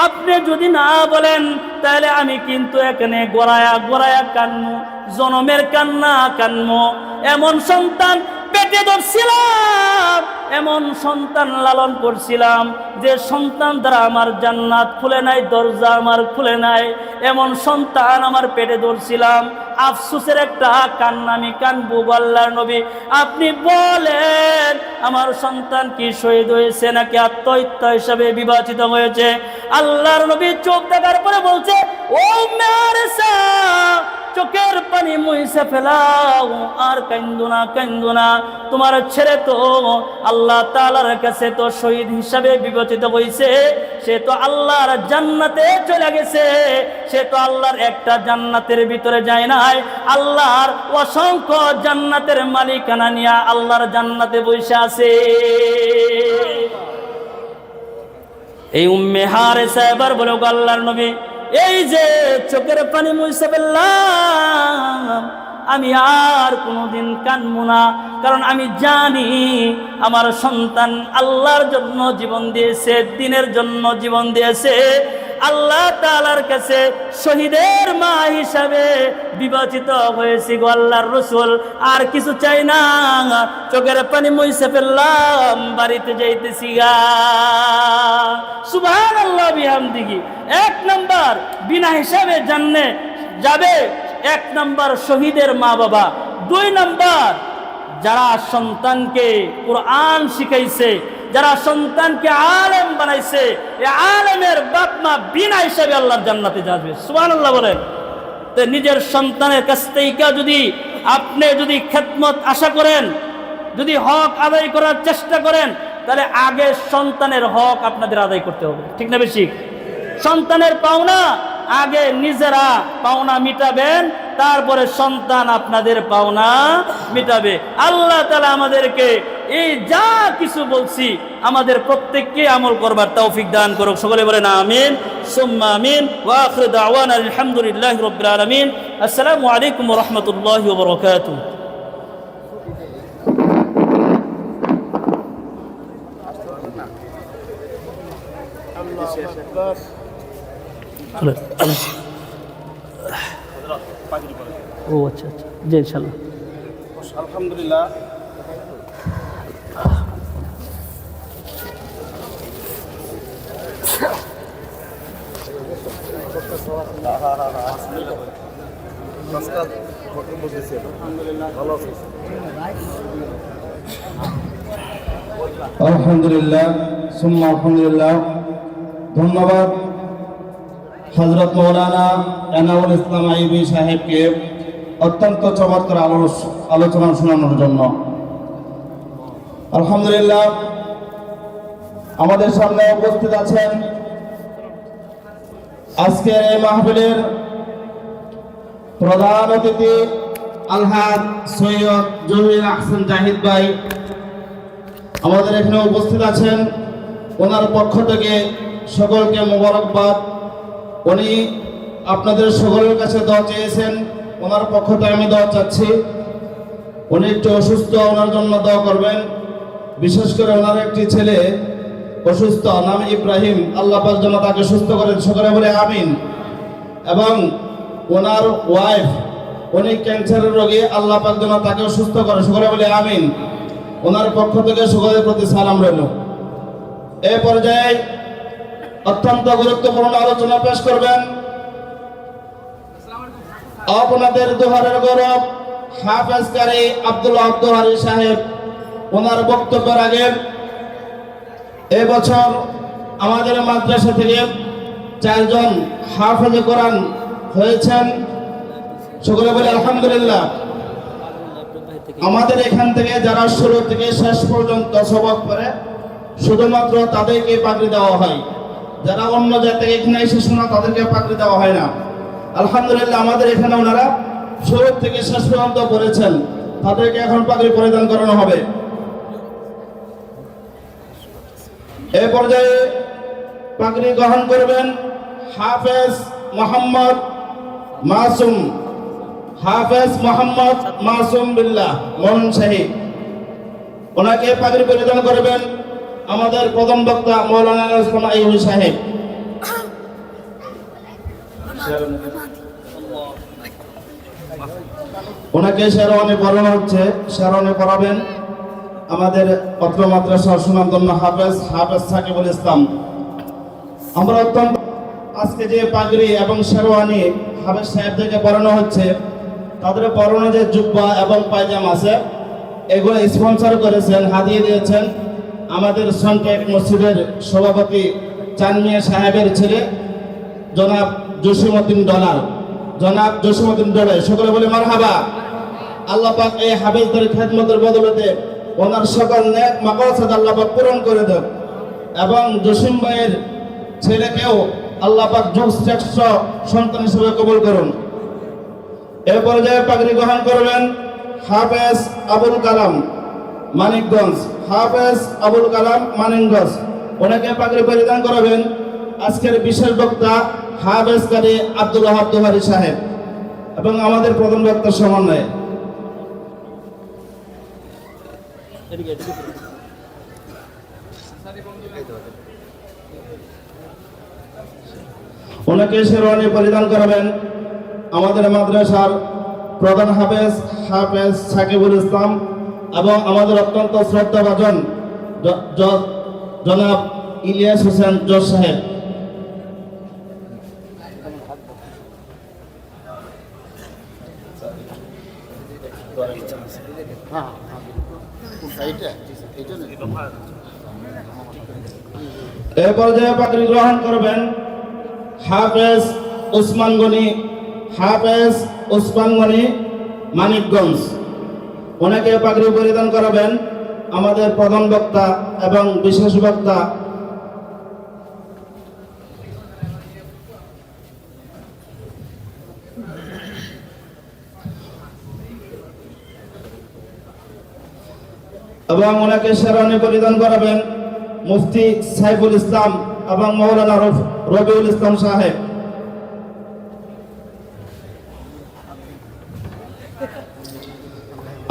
[SPEAKER 1] আপনি যদি না বলেন তাহলে আমি কিন্তু এখানে গড়ায়া কান্নু, জনমের কান্না কান্নু। এমন সন্তান পেটে ধরছিলাম, এমন সন্তান লালন করছিলাম যে সন্তান দ্বারা আমার জান্নাত খুলে নাই, দরজা আমার খুলে নাই। এমন সন্তান আমার পেটে ধরছিলাম, আফসোসের একটা কান্না আমি কানবো। আল্লাহর নবী, আপনি বলেন আমার সন্তান কি শহীদ হয়েছে নাকি আত্মহত্যা হিসাবে বিবেচিত হয়েছে? আল্লাহর নবী চোখ দেখার পরে বলছে, ও উম্মে হারেসা, চোখের পানি মুছে ফেলাও, আর কান্দো না। তোমার ছেলে তো আল্লাহ তাআলার কাছে তো শহীদ হিসাবে বিবেচিত হয়েছে, সে তো আল্লাহর জান্নাতে চলে গেছে, সে তো আল্লাহর একটা জান্নাতের ভিতরে যায় নাই, আল্লাহর অসংখ্য জান্নাতের মালিকানা নিয়ে আল্লাহর জান্নাতে বসে আছে। এই উম্মে হারেসা এবার বলে, আল্লাহর নবী, এই যে চোখের পানি মুছে ফেললাম, আমি আর কোনোদিন কাঁদবো না, কারণ আমি জানি আমার সন্তান আল্লাহর জন্য জীবন দিয়েছে, দ্বীনের জন্য জীবন দিয়েছে। আল্লাহ তাআলার কাছে শহীদের মা হিসাবে বিবেচিত হয়েছে গো আল্লাহর রাসূল, আর কিছু চাই না। চোখের পানি মুছে ফেললাম, বাড়িতে যাইতেছি গা। সুবহানাল্লাহ বিহামদিহি। এক নাম্বার বিনা হিসাবে জান্নাতে যাবে, এক নাম্বার শহীদের মা বাবা। দুই নাম্বার যারা সন্তানকে কোরআন শিখাইছে, যারা সন্তানকে আলেম বানাইছে, এই আলেমের বাপ মা বিনা হিসাবে আল্লাহর জান্নাতে যাবে। সুবহানাল্লাহ বলেন। তো নিজের সন্তানের কাছ থেকে যদি আপনি খেদমত আশা করেন, যদি হক আদায় করার চেষ্টা করেন, তাহলে আগে সন্তানের হক আপনাদের আদায় করতে হবে, ঠিক না বেশি? সন্তানের পাওনা আগে নিজেরা পাওনা মিটাবেন, তারপরে সন্তান আপনাদের পাওনা মিটাবে। আল্লাহ তাআলা আমাদেরকে এই যা কিছু বলছি আমাদের প্রত্যেককে আমল করবার তৌফিক দান করুক। সকলে বলেন আমিন সুম্মা আমিন। ওয়া আখিরু দাওয়ানা আলহামদুলিল্লাহি রাব্বিল আলামিন। আসসালামু আলাইকুম ওয়া রাহমাতুল্লাহি ওয়া বারাকাতুহু।
[SPEAKER 2] আমি
[SPEAKER 1] চলেন। ও আচ্ছা আচ্ছা, জি ইনশাল্লাহ।
[SPEAKER 2] আলহামদুলিল্লাহ,
[SPEAKER 3] আলহামদুলিল্লাহ, সুম্মা আলহামদুলিল্লাহ। ধন্যবাদ হযরত মৌলানা এনামুল ইসলাম আইবি সাহেবকে অত্যন্ত চমৎকার আলোচনা শোনানোর জন্য। আলহামদুলিল্লাহ, আমাদের সামনে উপস্থিত আছেন আজকের এই মাহফিলের প্রধান অতিথি আলহাজ সৈয়দ জহির আহসান জাহিদ ভাই আমাদের এখানে উপস্থিত আছেন। ওনার পক্ষ থেকে সকলকে মোবারকবাদ। উনি আপনাদের সকলের কাছে দোয়া চেয়েছেন, ওনার পক্ষ থেকে আমি দোয়া চাচ্ছি। উনি একটু অসুস্থ, ওনার জন্য দোয়া করবেন। বিশেষ করে ওনার একটি ছেলে অসুস্থ, নাম ইব্রাহিম, আল্লাহ পাক যেন তাকে সুস্থ করেন, সকলে বলে আমিন। এবং ওনার ওয়াইফ, উনি ক্যান্সারের রোগী, আল্লাহ পাক যেন তাকেও সুস্থ করে, সকলে বলে আমিন। ওনার পক্ষ থেকে সকলের প্রতি সালাম রইল। এই পর্যায়ে অত্যন্ত গুরুত্বপূর্ণ আলোচনা পেশ করবেন আপনাদের দোহারের গৌরব হাফেজ কারি আব্দুল্লাহ দোহারি সাহেব। ওনার বক্তব্যের আগে এবছর আমাদের মাদ্রাসা থেকে 4 জন হাফেজ কোরআন হয়েছেন, সকলে বলে আলহামদুলিল্লাহ। আমাদের এখান থেকে যারা শুরু থেকে শেষ পর্যন্ত সবক করে শুধুমাত্র তাদেরকে পাগড়ি দেওয়া হয়, যারা অন্য জায়গা থেকে এখানে এসে শোনা তাদেরকে পাগড়ি দেওয়া হয় না। আলহামদুলিল্লাহ, আমাদের এখানে ওনারা শুরু থেকে শেষ পর্যন্ত পড়েছেন, তাদেরকে এখন পাগড়ি পরিধান করানো হবে। এই পর্যায়ে পাগড়ি গ্রহণ করবেন হাফেজ মোহাম্মদ মাসুম, হাফেজ মোহাম্মদ মাসুম বিল্লাহ মোহন সাহেব। ওনাকে পাগড়ি পরিধান করবেন আমাদের প্রথম বক্তা মৌলানা ইসলাম আইয়ুবী সাহেব। ওনাকে শেরওয়ানি পরানো হচ্ছে, শেরওয়ানি পরাবেন আমাদের অত্র মাদ্রাসার সুনামধন্য হাফেজ সাকিবুল ইসলাম। আমরা অত্যন্ত আজকে যে পাগড়ি এবং শেরওয়ানি হাফেজ সাহেবদেরকে পরানো হচ্ছে, তাদের পরনে যে জুব্বা এবং পায়জামা আছে, এগুলো স্পন্সর করেছেন, হাদিয়ে দিয়েছেন আমাদের সন্টেক মসজিদের সভাপতি চানমিয়া সাহেবের ছেলে জনাব জসিমউদ্দিন ডলার। জনাব জসিমউদ্দিন ডলার, সকলে বলে মারহাবা। আল্লাহ পাক এই হাফেজদের খেদমতের বদলতে ওনার সকল নেক মাকসাদ আল্লাহ পাক পূরণ করে দেন, এবং জসিম ভাইয়ের ছেলেকেও আল্লাহ পাক যুগশ্রেষ্ঠ সন্তান হিসেবে কবুল করুন। এ পর্যায়ে পাগড়ি গ্রহণ করবেন হাফেজ আবুল কালাম মানিকগঞ্জ, হাফেজ আবুল কালাম মানিকগঞ্জ। ওনাকে পাগড়ি পরিধান করাবেন আজকের বিশেষ বক্তা হাফেজ কারি আব্দুল্লাহ দোহারি সাহেব এবং আমাদের প্রধান বক্তার সমন্বয়ে। ওনাকে শেরওয়ানি পরিধান করাবেন আমাদের মাদ্রাসার প্রধান হাফেজ সাকিবুল ইসলাম এবং আমাদের অত্যন্ত শ্রদ্ধাভাজন জনাব ইলিয়াস হোসেন জজ সাহেব। এ পর্যায়ে পাগড়ি গ্রহণ করবেন হাফেজ ওসমান গনি, হাফেজ ওসমান গনি মানিকগঞ্জ। ওনাকে পাগড়ি পরিধান করাবেন আমাদের প্রধান বক্তা এবং বিশেষ বক্তা এবং ওনাকে শেরওয়ানি পরিধান করাবেন মুফতি সাইফুল ইসলাম এবং মৌলানা রবিউল ইসলাম সাহেব।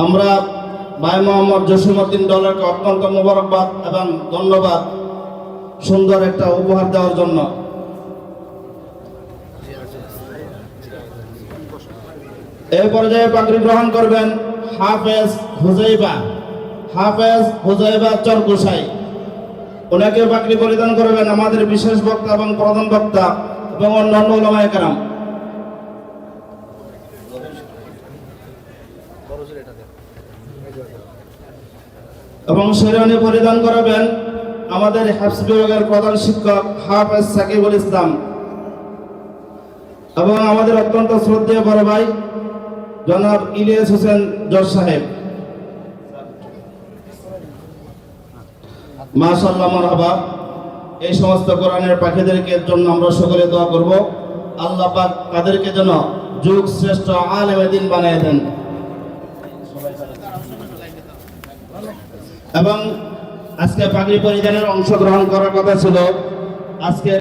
[SPEAKER 3] আমরা ভাই মোহাম্মদ জসিমউদ্দিন ডলারকে অত্যন্ত মোবারকবাদ এবং ধন্যবাদ সুন্দর একটা উপহার দেওয়ার জন্য। এই পর্যায়ে পাগড়ি গ্রহণ করবেন হাফেজ হুজাইবা চরকুসাই। ওনাকে পাগড়ি পরিধান করবেন আমাদের বিশেষ বক্তা এবং প্রধান বক্তা এবং অন্যান্য উলামায়ে কেরাম। এবং শেরওয়ানি পরিধান করাবেন আমাদের হিফজ বিভাগের প্রধান শিক্ষক হাফেজ সাকিবুল ইসলাম এবং আমাদের অত্যন্ত শ্রদ্ধেয় বড় ভাই জনাব ইলিয়াস হোসেন জজ সাহেব। মাশাআল্লাহ, মারহাবা। এই সমস্ত কোরআনের পাখিদেরকে জন্য আমরা সকলে দোয়া করব, আল্লাহ পাক তাদেরকে যেন যুগ শ্রেষ্ঠ আলেমে দ্বীন বানিয়ে দেন। এবং আজকে পাগড়ি পরিধানের অংশগ্রহণ করার কথা ছিল আজকে